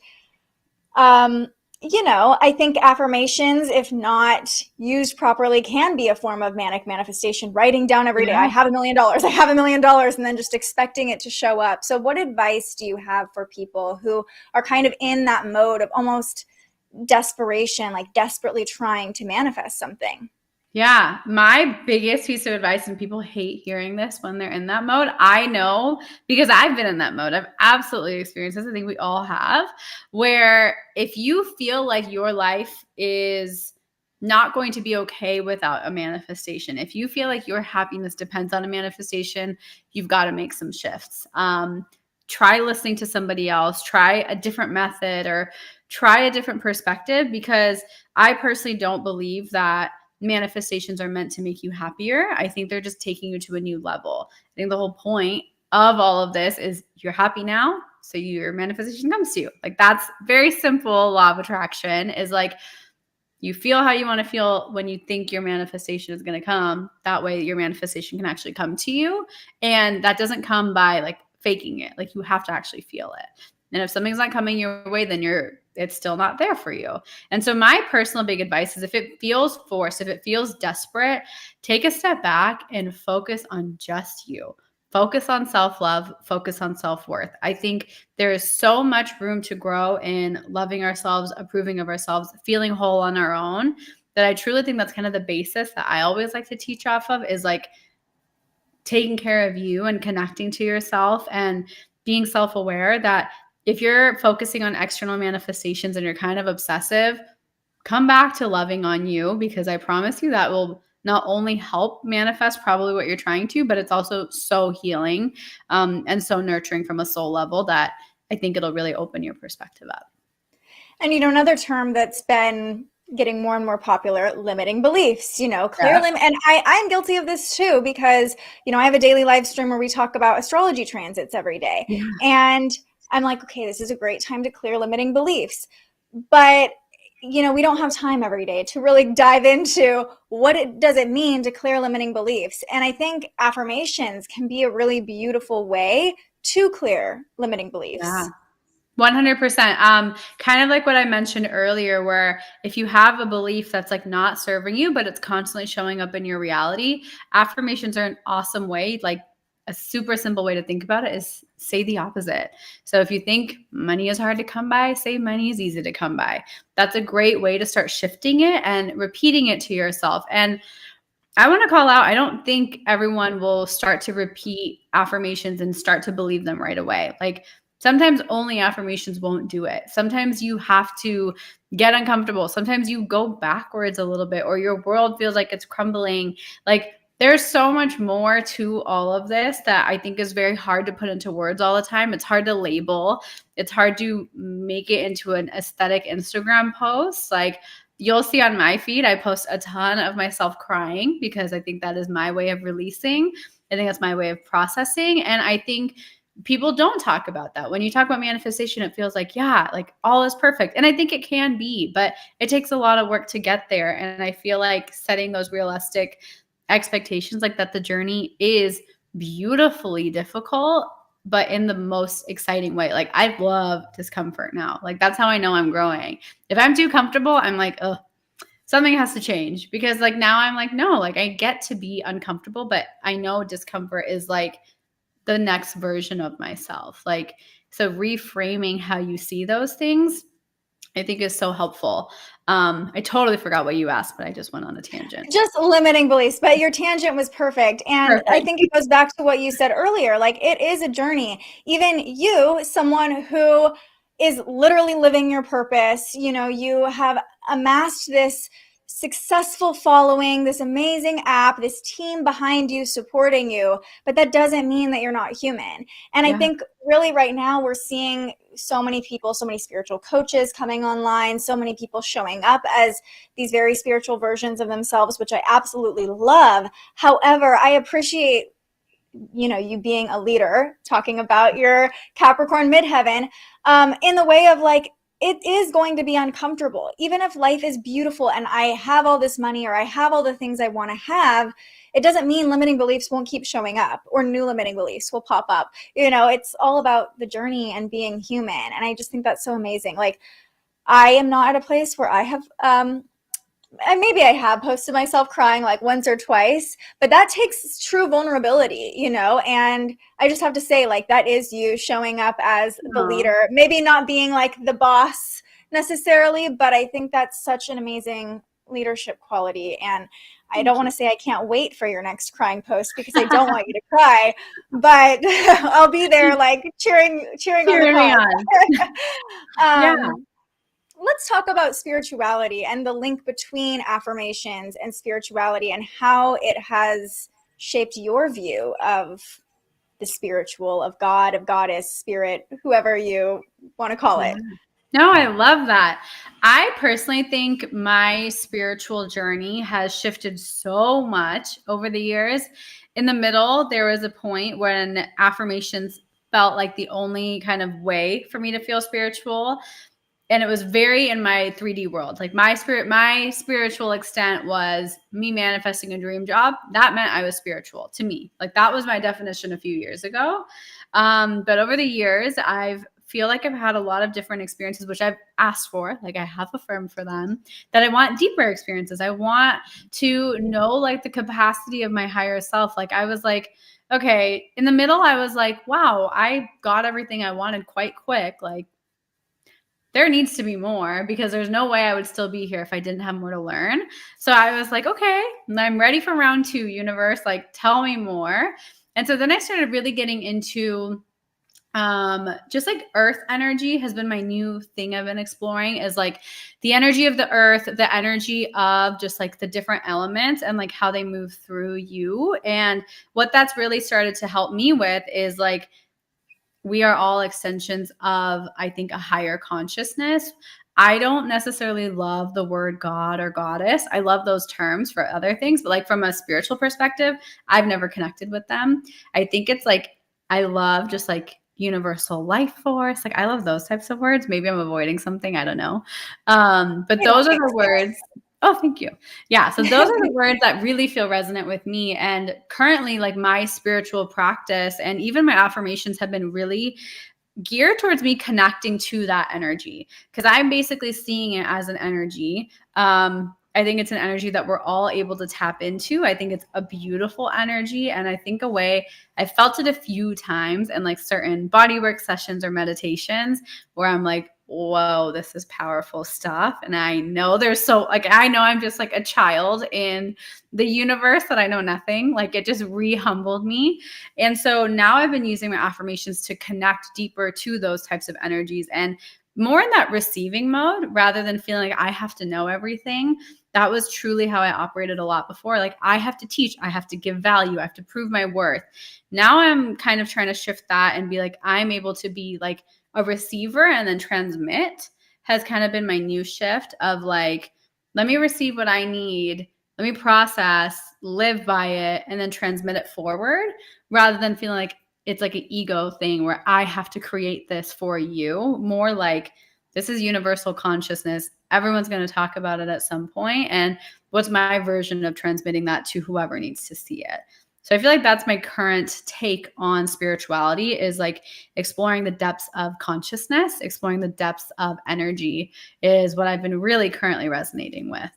I think affirmations, if not used properly, can be a form of manic manifestation. Writing down every day, I have $1 million, I have $1 million, and then just expecting it to show up. So what advice do you have for people who are kind of in that mode of almost desperation, like desperately trying to manifest something? Yeah, my biggest piece of advice, and people hate hearing this when they're in that mode, I know because I've been in that mode. I've absolutely experienced this. I think we all have, where if you feel like your life is not going to be okay without a manifestation, if you feel like your happiness depends on a manifestation, you've got to make some shifts. Try listening to somebody else, try a different method, or try a different perspective, because I personally don't believe that manifestations are meant to make you happier. I think they're just taking you to a new level. I think the whole point of all of this is you're happy now, so your manifestation comes to you. Like, that's very simple law of attraction, is like, you feel how you want to feel when you think your manifestation is going to come. That way your manifestation can actually come to you. And that doesn't come by like faking it. Like, you have to actually feel it. And if something's not coming your way, then it's still not there for you. And so my personal big advice is, if it feels forced, if it feels desperate, take a step back and focus on just you. Focus on self-love, focus on self-worth. I think there is so much room to grow in loving ourselves, approving of ourselves, feeling whole on our own, that I truly think that's kind of the basis that I always like to teach off of, is like taking care of you and connecting to yourself and being self-aware, that if you're focusing on external manifestations and you're kind of obsessive, come back to loving on you, because I promise you that will not only help manifest probably what you're trying to, but it's also so healing and so nurturing from a soul level, that I think it'll really open your perspective up. And, another term that's been getting more and more popular, limiting beliefs, clear limit. And I'm guilty of this too, because, I have a daily live stream where we talk about astrology transits every day. Yeah. And I'm like, okay, this is a great time to clear limiting beliefs. But, we don't have time every day to really dive into what does it mean to clear limiting beliefs. And I think affirmations can be a really beautiful way to clear limiting beliefs. Yeah. 100%. Kind of like what I mentioned earlier, where if you have a belief that's like not serving you, but it's constantly showing up in your reality, affirmations are an awesome way. Like a super simple way to think about it is say the opposite. So if you think money is hard to come by, say money is easy to come by. That's a great way to start shifting it and repeating it to yourself. And I want to call out, I don't think everyone will start to repeat affirmations and start to believe them right away. Like sometimes only affirmations won't do it. Sometimes you have to get uncomfortable. Sometimes you go backwards a little bit or your world feels like it's crumbling. Like there's so much more to all of this that I think is very hard to put into words all the time. It's hard to label. It's hard to make it into an aesthetic Instagram post. Like you'll see on my feed, I post a ton of myself crying because I think that is my way of releasing. I think that's my way of processing. And I think people don't talk about that. When you talk about manifestation, it feels like, yeah, like all is perfect. And I think it can be, but it takes a lot of work to get there. And I feel like setting those realistic expectations, like that the journey is beautifully difficult, but in the most exciting way. Like I love discomfort now. Like that's how I know I'm growing. If I'm too comfortable, I'm like, oh, something has to change because like now I'm like, no, like I get to be uncomfortable, but I know discomfort is like the next version of myself. Like, so reframing how you see those things, I think is so helpful. I totally forgot what you asked, but I just went on a tangent. Just limiting beliefs, but your tangent was perfect. And Perfect. I think it goes back to what you said earlier. Like it is a journey. Even you, someone who is literally living your purpose, you know, you have amassed this successful following, this amazing app, this team behind you supporting you, but that doesn't mean that you're not human. And I think really right now we're seeing so many people, so many spiritual coaches coming online, so many people showing up as these very spiritual versions of themselves, which I absolutely love. However, I appreciate, you know, you being a leader, talking about your Capricorn midheaven, in the way of like, it is going to be uncomfortable. Even if life is beautiful and I have all this money or I have all the things I want to have, it doesn't mean limiting beliefs won't keep showing up or new limiting beliefs will pop up. You know, it's all about the journey and being human. And I just think that's so amazing. Like I am not at a place where I have, and maybe I have posted myself crying like once or twice, but that takes true vulnerability, you know? And I just have to say, like, that is you showing up as the leader, maybe not being like the boss necessarily, but I think that's such an amazing leadership quality. And I don't want to say I can't wait for your next crying post because I don't want you to cry, but I'll be there like cheering on the pod. Let's talk about spirituality and the link between affirmations and spirituality and how it has shaped your view of the spiritual, of God, of goddess, spirit, whoever you want to call it. No, I love that. I personally think my spiritual journey has shifted so much over the years. In the middle, there was a point when affirmations felt like the only kind of way for me to feel spiritual. And it was very in my 3D world. Like my spiritual extent was me manifesting a dream job. That meant I was spiritual to me. Like that was my definition a few years ago. But over the years, feel like I've had a lot of different experiences, which I've asked for. Like I have affirmed for them that I want deeper experiences. I want to know like the capacity of my higher self. Like I was like, okay, in the middle, I was like, wow, I got everything I wanted quite quick. Like, there needs to be more because there's no way I would still be here if I didn't have more to learn. So I was like, okay, I'm ready for round 2, universe. Like, tell me more. And so then I started really getting into just like earth energy has been my new thing I've been exploring, is like the energy of the earth, the energy of just like the different elements and like how they move through you. And what that's really started to help me with is like, we are all extensions of, I think, a higher consciousness. I don't necessarily love the word God or goddess. I love those terms for other things, but like from a spiritual perspective, I've never connected with them. I think it's like, I love just like universal life force. Like I love those types of words. Maybe I'm avoiding something. I don't know. But those are the words. Oh, thank you. Yeah. So those are the words that really feel resonant with me. And currently like my spiritual practice and even my affirmations have been really geared towards me connecting to that energy, because I'm basically seeing it as an energy. I think it's an energy that we're all able to tap into. I think it's a beautiful energy. And I think I felt it a few times in like certain bodywork sessions or meditations where I'm like, whoa, this is powerful stuff. And I know I know I'm just like a child in the universe that I know nothing. Like it just re-humbled me. And so now I've been using my affirmations to connect deeper to those types of energies and more in that receiving mode rather than feeling like I have to know everything. That was truly how I operated a lot before. Like I have to teach, I have to give value, I have to prove my worth. Now I'm kind of trying to shift that and be like, I'm able to be like a receiver and then transmit has kind of been my new shift of like, let me receive what I need, let me process, live by it, and then transmit it forward rather than feeling like it's like an ego thing where I have to create this for you. More like this is universal consciousness. Everyone's going to talk about it at some point. And what's my version of transmitting that to whoever needs to see it? So I feel like that's my current take on spirituality is like exploring the depths of consciousness, exploring the depths of energy is what I've been really currently resonating with.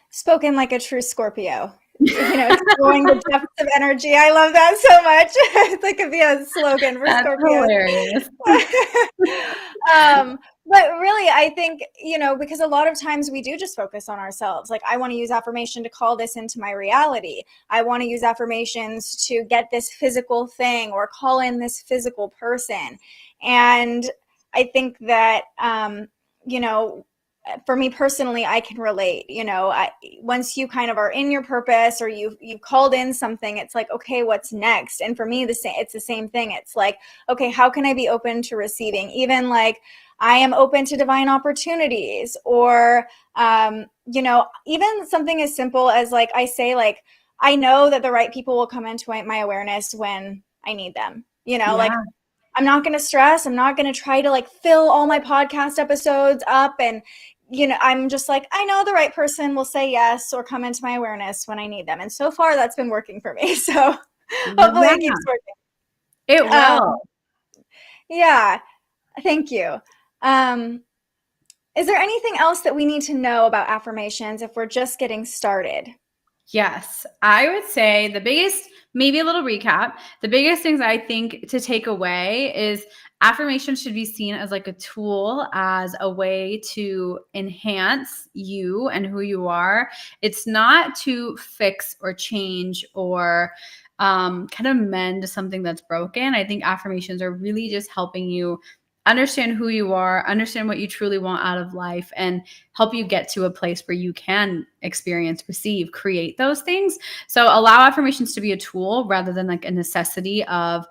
Spoken like a true Scorpio. Exploring the depths of energy. I love that so much. That could be a slogan for Scorpio. Hilarious. But really, I think, because a lot of times we do just focus on ourselves. Like, I want to use affirmation to call this into my reality. I want to use affirmations to get this physical thing or call in this physical person. And I think that, for me personally, I can relate. Once you kind of are in your purpose or you called in something, it's like, okay, what's next? And for me, it's the same thing. It's like, okay, how can I be open to receiving? Even like I am open to divine opportunities, or even something as simple as like I say, like I know that the right people will come into my awareness when I need them. Like I'm not going to stress. I'm not going to try to like fill all my podcast episodes up. And, I'm just like, I know the right person will say yes or come into my awareness when I need them. And so far that's been working for me. So hopefully it keeps working. It will. Yeah. Thank you. Is there anything else that we need to know about affirmations if we're just getting started? Yes, I would say the biggest, maybe a little recap, the biggest things I think to take away is affirmation should be seen as like a tool, as a way to enhance you and who you are. It's not to fix or change or kind of mend something that's broken. I think affirmations are really just helping you understand who you are, understand what you truly want out of life, and help you get to a place where you can experience, receive, create those things. So allow affirmations to be a tool rather than like a necessity of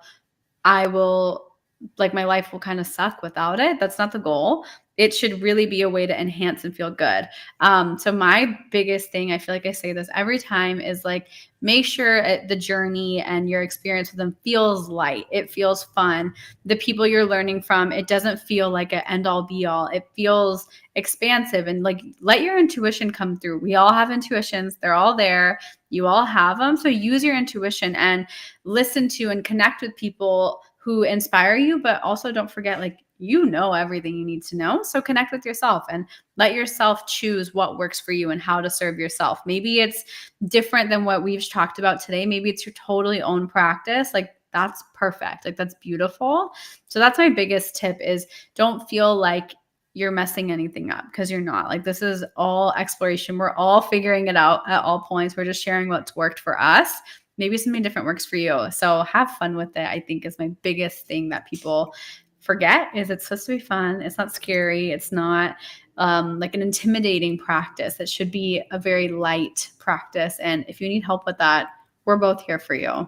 my life will kind of suck without it. That's not the goal. It should really be a way to enhance and feel good. So my biggest thing, I feel like I say this every time, is like, make sure the journey and your experience with them feels light. It feels fun. The people you're learning from, it doesn't feel like an end all be all. It feels expansive, and like, let your intuition come through. We all have intuitions. They're all there. You all have them. So use your intuition and listen to and connect with people who inspire you, but also don't forget, like, everything you need to know. So connect with yourself and let yourself choose what works for you and how to serve yourself. Maybe it's different than what we've talked about today. Maybe it's your totally own practice. Like, that's perfect. Like, that's beautiful. So that's my biggest tip, is don't feel like you're messing anything up, because you're not. Like, this is all exploration. We're all figuring it out at all points. We're just sharing what's worked for us. Maybe something different works for you. So have fun with it, I think, is my biggest thing that people forget. Is it's supposed to be fun. It's not scary. It's not like an intimidating practice. It should be a very light practice. And if you need help with that, we're both here for you.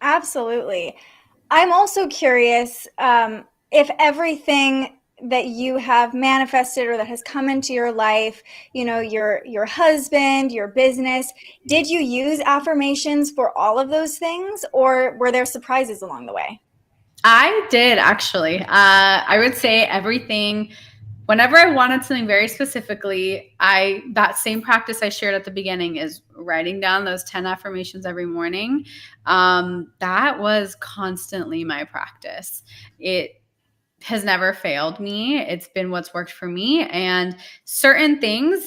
Absolutely. I'm also curious if everything that you have manifested or that has come into your life, your husband, your business, did you use affirmations for all of those things, or were there surprises along the way? I did, actually. I would say everything. Whenever I wanted something very specifically, that same practice I shared at the beginning is writing down those 10 affirmations every morning. That was constantly my practice. has never failed me. It's been what's worked for me. And certain things,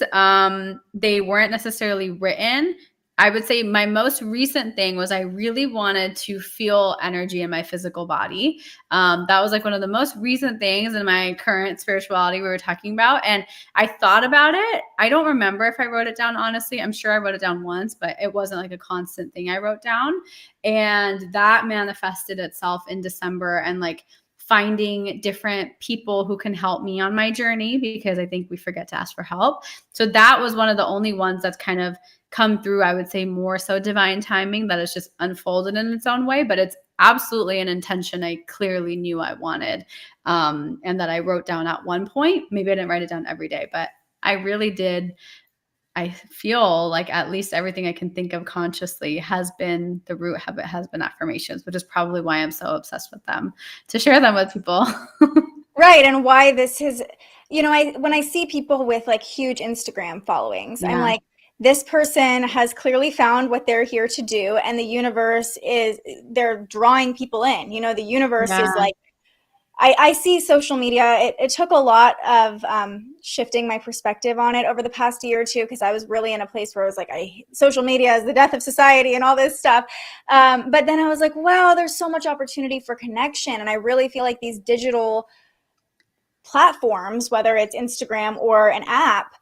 they weren't necessarily written. I would say my most recent thing was I really wanted to feel energy in my physical body. That was like one of the most recent things in my current spirituality we were talking about. And I thought about it. I don't remember if I wrote it down, honestly. I'm sure I wrote it down once, but it wasn't like a constant thing I wrote down. And that manifested itself in December, and like finding different people who can help me on my journey, because I think we forget to ask for help. So that was one of the only ones that's kind of come through, I would say more so divine timing, that it's just unfolded in its own way, but it's absolutely an intention I clearly knew I wanted, and that I wrote down at one point. Maybe I didn't write it down every day, but I really did. I feel like at least everything I can think of consciously has been, the root habit has been affirmations, which is probably why I'm so obsessed with them, to share them with people. Right. And why this is, when I see people with like huge Instagram followings, I'm like, this person has clearly found what they're here to do. And the universe they're drawing people in, the universe is like, I see social media. It took a lot of shifting my perspective on it over the past year or two, because I was really in a place where I was like, social media is the death of society and all this stuff. But then I was like, wow, there's so much opportunity for connection. And I really feel like these digital platforms, whether it's Instagram or an app,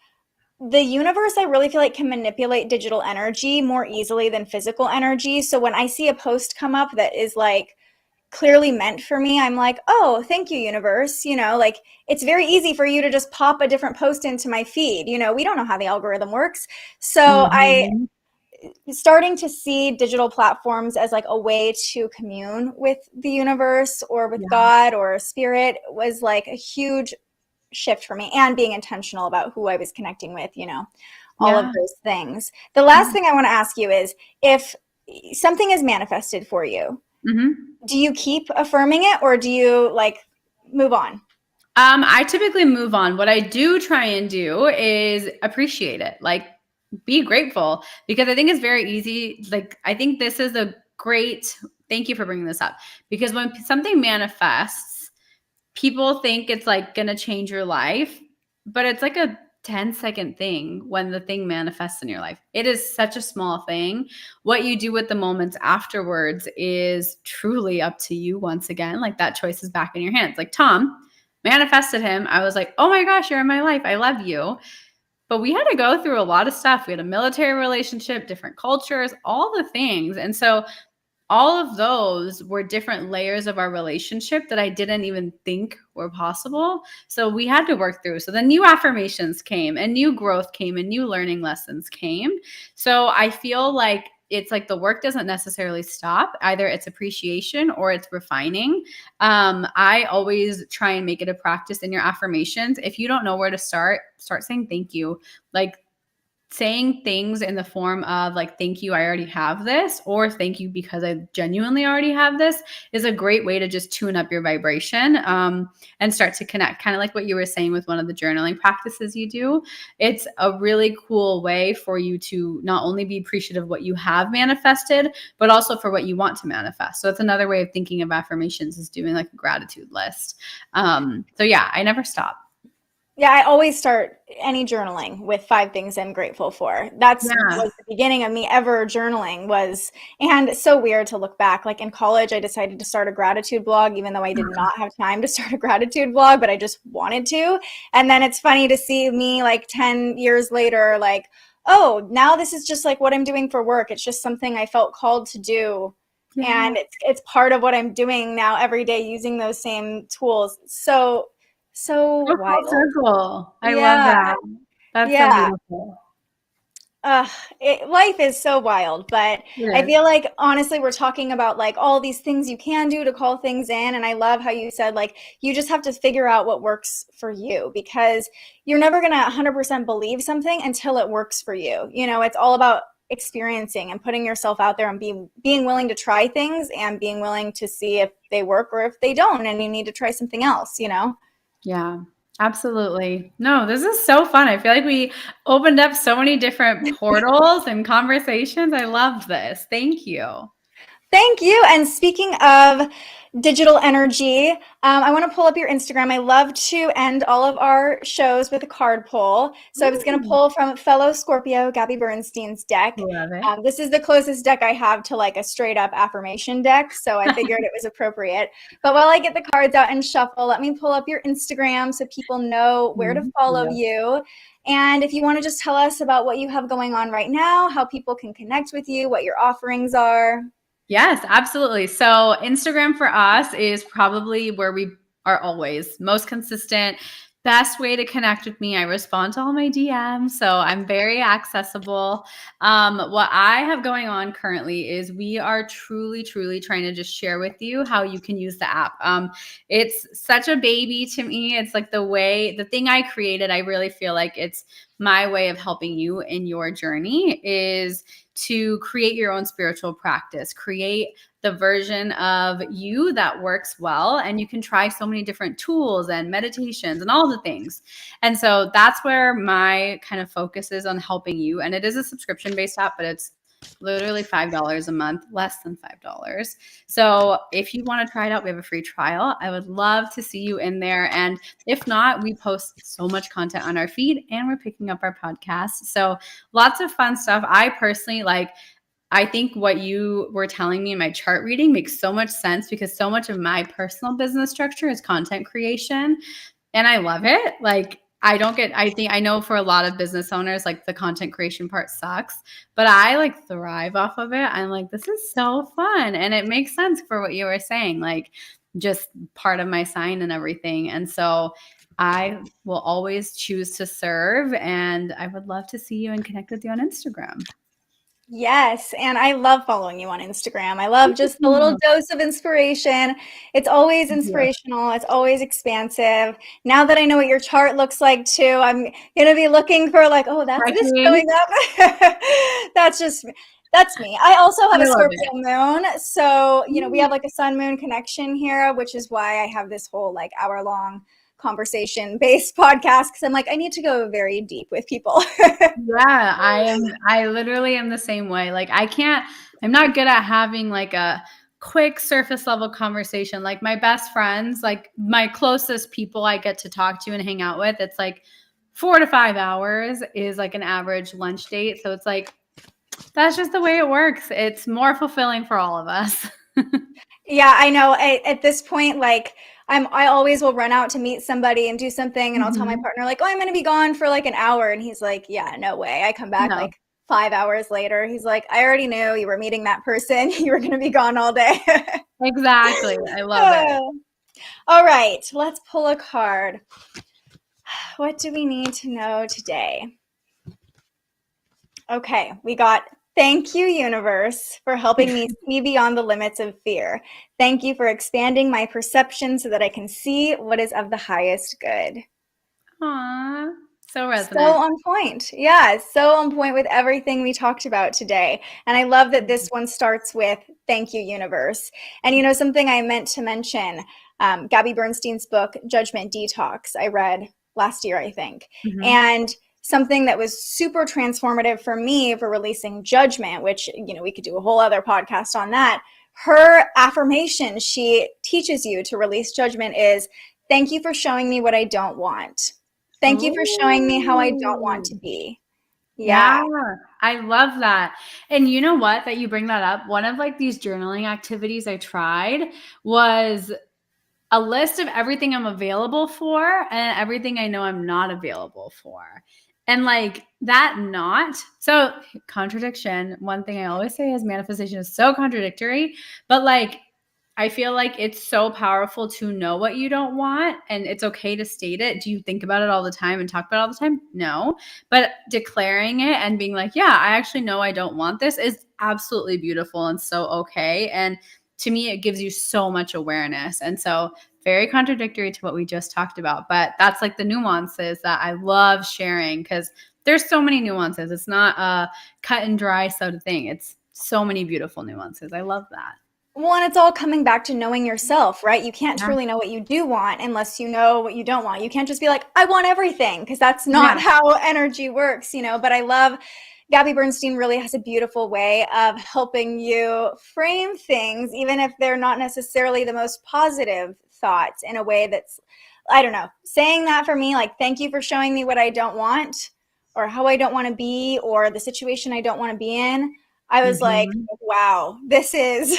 the universe, I really feel like, can manipulate digital energy more easily than physical energy. So when I see a post come up that is like clearly meant for me, I'm like, oh, thank you, universe. Like, it's very easy for you to just pop a different post into my feed. We don't know how the algorithm works. So I'm starting to see digital platforms as like a way to commune with the universe or with God or spirit was like a huge shift for me, and being intentional about who I was connecting with, all of those things. The last thing I want to ask you is, if something is manifested for you, do you keep affirming it, or do you like move on? I typically move on. What I do try and do is appreciate it, like be grateful, because I think it's very easy. Like, I think this is a great, thank you for bringing this up, because when something manifests, people think it's like going to change your life, but it's like a 10-second thing when the thing manifests in your life. It is such a small thing. What you do with the moments afterwards is truly up to you. Once again, like, that choice is back in your hands. Like, Tom manifested him. I was like, oh my gosh, you're in my life. I love you. But we had to go through a lot of stuff. We had a military relationship, different cultures, all the things. And so all of those were different layers of our relationship that I didn't even think were possible. So we had to work through. So the new affirmations came, and new growth came, and new learning lessons came. So I feel like it's like the work doesn't necessarily stop. Either it's appreciation or it's refining. I always try and make it a practice in your affirmations. If you don't know where to start saying thank you. Like, saying things in the form of like, thank you, I already have this, or thank you because I genuinely already have this, is a great way to just tune up your vibration, and start to connect, kind of like what you were saying with one of the journaling practices you do. It's a really cool way for you to not only be appreciative of what you have manifested, but also for what you want to manifest. So it's another way of thinking of affirmations, is doing like a gratitude list. So yeah, I never stop. Yeah, I always start any journaling with 5 things I'm grateful for. That's was the beginning of me ever journaling was, and it's so weird to look back. Like, in college, I decided to start a gratitude blog, even though I did not have time to start a gratitude blog, but I just wanted to. And then it's funny to see me like 10 years later, like, oh, now this is just like what I'm doing for work. It's just something I felt called to do. And it's part of what I'm doing now every day, using those same tools. So wild. Circle. I love that. That's so beautiful. Life is so wild, but I feel like, honestly, we're talking about like all these things you can do to call things in. And I love how you said, like, you just have to figure out what works for you, because you're never going to 100% believe something until it works for you. It's all about experiencing and putting yourself out there and being willing to try things and being willing to see if they work or if they don't, and you need to try something else, Yeah, absolutely. No, this is so fun. I feel like we opened up so many different portals and conversations. I loved this. Thank you. Thank you. And speaking of digital energy. I want to pull up your Instagram. I love to end all of our shows with a card pull. So I was going to pull from fellow Scorpio, Gabby Bernstein's deck. Love it. This is the closest deck I have to like a straight up affirmation deck. So I figured it was appropriate. But while I get the cards out and shuffle, let me pull up your Instagram so people know where to follow you. And if you want to just tell us about what you have going on right now, how people can connect with you, what your offerings are. Yes, absolutely. So Instagram for us is probably where we are always most consistent. Best way to connect with me. I respond to all my DMs, so I'm very accessible. What I have going on currently is we are truly trying to just share with you how you can use the app. It's such a baby to me. It's like the thing I created, I really feel like it's my way of helping you in your journey is to create your own spiritual practice, create the version of you that works well. And you can try so many different tools and meditations and all the things. And so that's where my kind of focus is on helping you. And it is a subscription-based app, but it's literally $5 a month, less than $5. So if you want to try it out, we have a free trial. I would love to see you in there. And if not, we post so much content on our feed and we're picking up our podcast. So lots of fun stuff. I personally I think what you were telling me in my chart reading makes so much sense because so much of my personal business structure is content creation. And I love it. I know for a lot of business owners, like the content creation part sucks, but I like thrive off of it. I'm like, this is so fun. And it makes sense for what you were saying, like just part of my sign and everything. And so I will always choose to serve. And I would love to see you and connect with you on Instagram. Yes, and I love following you on Instagram. I love just the little dose of inspiration. It's always inspirational. It's always expansive. Now that I know what your chart looks like too, I'm going to be looking for like, oh, that's this showing up. That's me. I also have a Scorpio moon. So, we have like a sun moon connection here, which is why I have this whole like hour-long conversation-based podcast because I'm like, I need to go very deep with people. Yeah, I literally am the same way. Like I'm not good at having like a quick surface level conversation. Like my best friends, like my closest people I get to talk to and hang out with, it's like 4 to 5 hours is like an average lunch date. So it's like, that's just the way it works. It's more fulfilling for all of us. Yeah, I know. At this point, like I always will run out to meet somebody and do something, and I'll tell my partner like, "Oh, I'm going to be gone for like an hour," and he's like, "Yeah, no way." I come back like 5 hours later. He's like, "I already knew you were meeting that person. You were going to be gone all day." Exactly. I love it. All right, let's pull a card. What do we need to know today? Okay, we got thank you, universe, for helping me see beyond the limits of fear. Thank you for expanding my perception so that I can see what is of the highest good. Aww, so resonant. So on point. Yeah, so on point with everything we talked about today. And I love that this one starts with thank you, universe. And something I meant to mention, Gabby Bernstein's book, Judgment Detox, I read last year, I think. And something that was super transformative for me for releasing judgment, which, we could do a whole other podcast on that. Her affirmation she teaches you to release judgment is, thank you for showing me what I don't want. Thank you for showing me how I don't want to be. Yeah. I love that. And you know what, that you bring that up. One of like these journaling activities I tried was a list of everything I'm available for and everything I know I'm not available for. And like so contradiction. One thing I always say is manifestation is so contradictory, but like, I feel like it's so powerful to know what you don't want and it's okay to state it. Do you think about it all the time and talk about it all the time? No, but declaring it and being like, yeah, I actually know I don't want this is absolutely beautiful and so okay. And to me, it gives you so much awareness. And so very contradictory to what we just talked about, but that's like the nuances that I love sharing because there's so many nuances. It's not a cut and dry sort of thing. It's so many beautiful nuances. I love that. Well, and it's all coming back to knowing yourself, right? You can't truly know what you do want unless you know what you don't want. You can't just be like, I want everything, because that's not how energy works, but I love Gabby Bernstein really has a beautiful way of helping you frame things, even if they're not necessarily the most positive thoughts, in a way that's, I don't know, saying that for me, like, thank you for showing me what I don't want or how I don't want to be or the situation I don't want to be in. I was like, wow, this is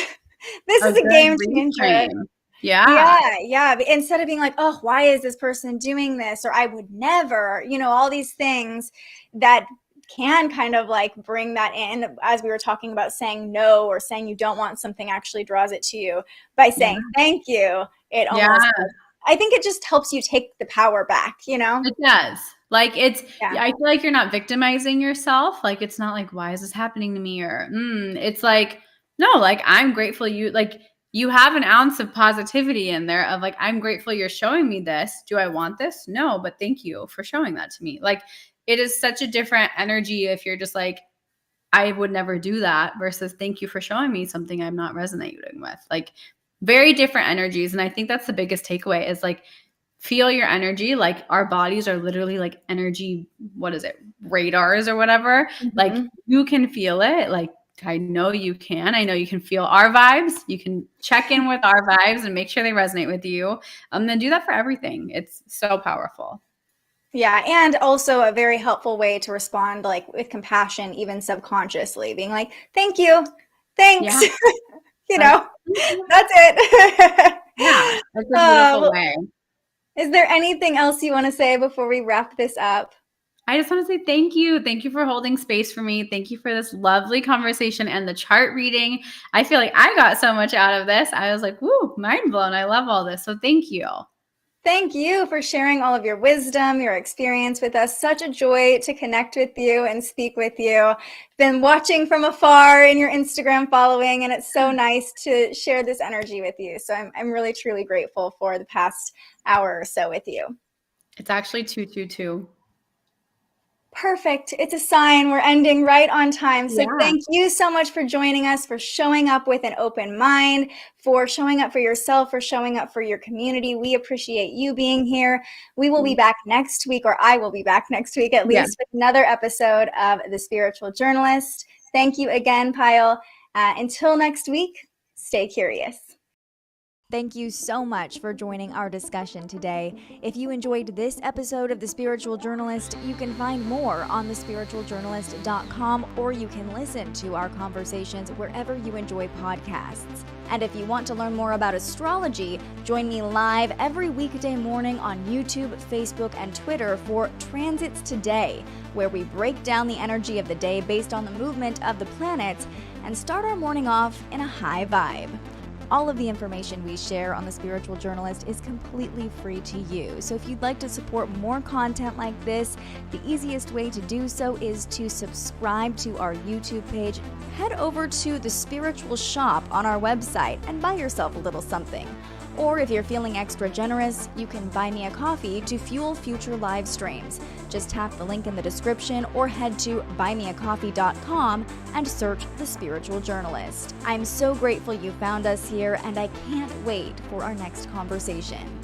a good game changer. reframe. Yeah. Instead of being like, oh, why is this person doing this? Or I would never, all these things that can kind of like bring that in, as we were talking about saying no or saying you don't want something actually draws it to you. By saying thank you, it almost, I think it just helps you take the power back, It does. Like I feel like you're not victimizing yourself. Like, it's not like, why is this happening to me? Or it's like, no, like, I'm grateful you have an ounce of positivity in there of like, I'm grateful you're showing me this. Do I want this? No, but thank you for showing that to me. Like, it is such a different energy if you're just like, I would never do that, versus thank you for showing me something I'm not resonating with. Like, very different energies. And I think that's the biggest takeaway is like, feel your energy. Like, our bodies are literally like energy, what is it, radars or whatever. Like, you can feel it. Like, I know you can. I know you can feel our vibes. You can check in with our vibes and make sure they resonate with you. Then do that for everything. It's so powerful. Yeah, and also a very helpful way to respond, like, with compassion, even subconsciously, being like, thank you, thanks, that's it. Yeah, that's a beautiful way. Is there anything else you want to say before we wrap this up? I just want to say thank you. Thank you for holding space for me. Thank you for this lovely conversation and the chart reading. I feel like I got so much out of this. I was like, woo, mind blown. I love all this. So thank you. Thank you for sharing all of your wisdom, your experience with us. Such a joy to connect with you and speak with you. Been watching from afar in your Instagram following, and it's so nice to share this energy with you. So I'm really, truly grateful for the past hour or so with you. It's actually 222. Perfect. It's a sign we're ending right on time. So thank you so much for joining us, for showing up with an open mind, for showing up for yourself, for showing up for your community. We appreciate you being here. We will be back next week, or I will be back next week at least, with another episode of The Spiritual Journalist. Thank you again, Payal. Until next week, stay curious. Thank you so much for joining our discussion today. If you enjoyed this episode of The Spiritual Journalist, you can find more on thespiritualjournalist.com, or you can listen to our conversations wherever you enjoy podcasts. And if you want to learn more about astrology, join me live every weekday morning on YouTube, Facebook, and Twitter for Transits Today, where we break down the energy of the day based on the movement of the planets and start our morning off in a high vibe. All of the information we share on The Spiritual Journalist is completely free to you. So if you'd like to support more content like this, the easiest way to do so is to subscribe to our YouTube page. Head over to the Spiritual Shop on our website and buy yourself a little something. Or if you're feeling extra generous, you can buy me a coffee to fuel future live streams. Just tap the link in the description or head to buymeacoffee.com and search The Spiritual Journalist. I'm so grateful you found us here, and I can't wait for our next conversation.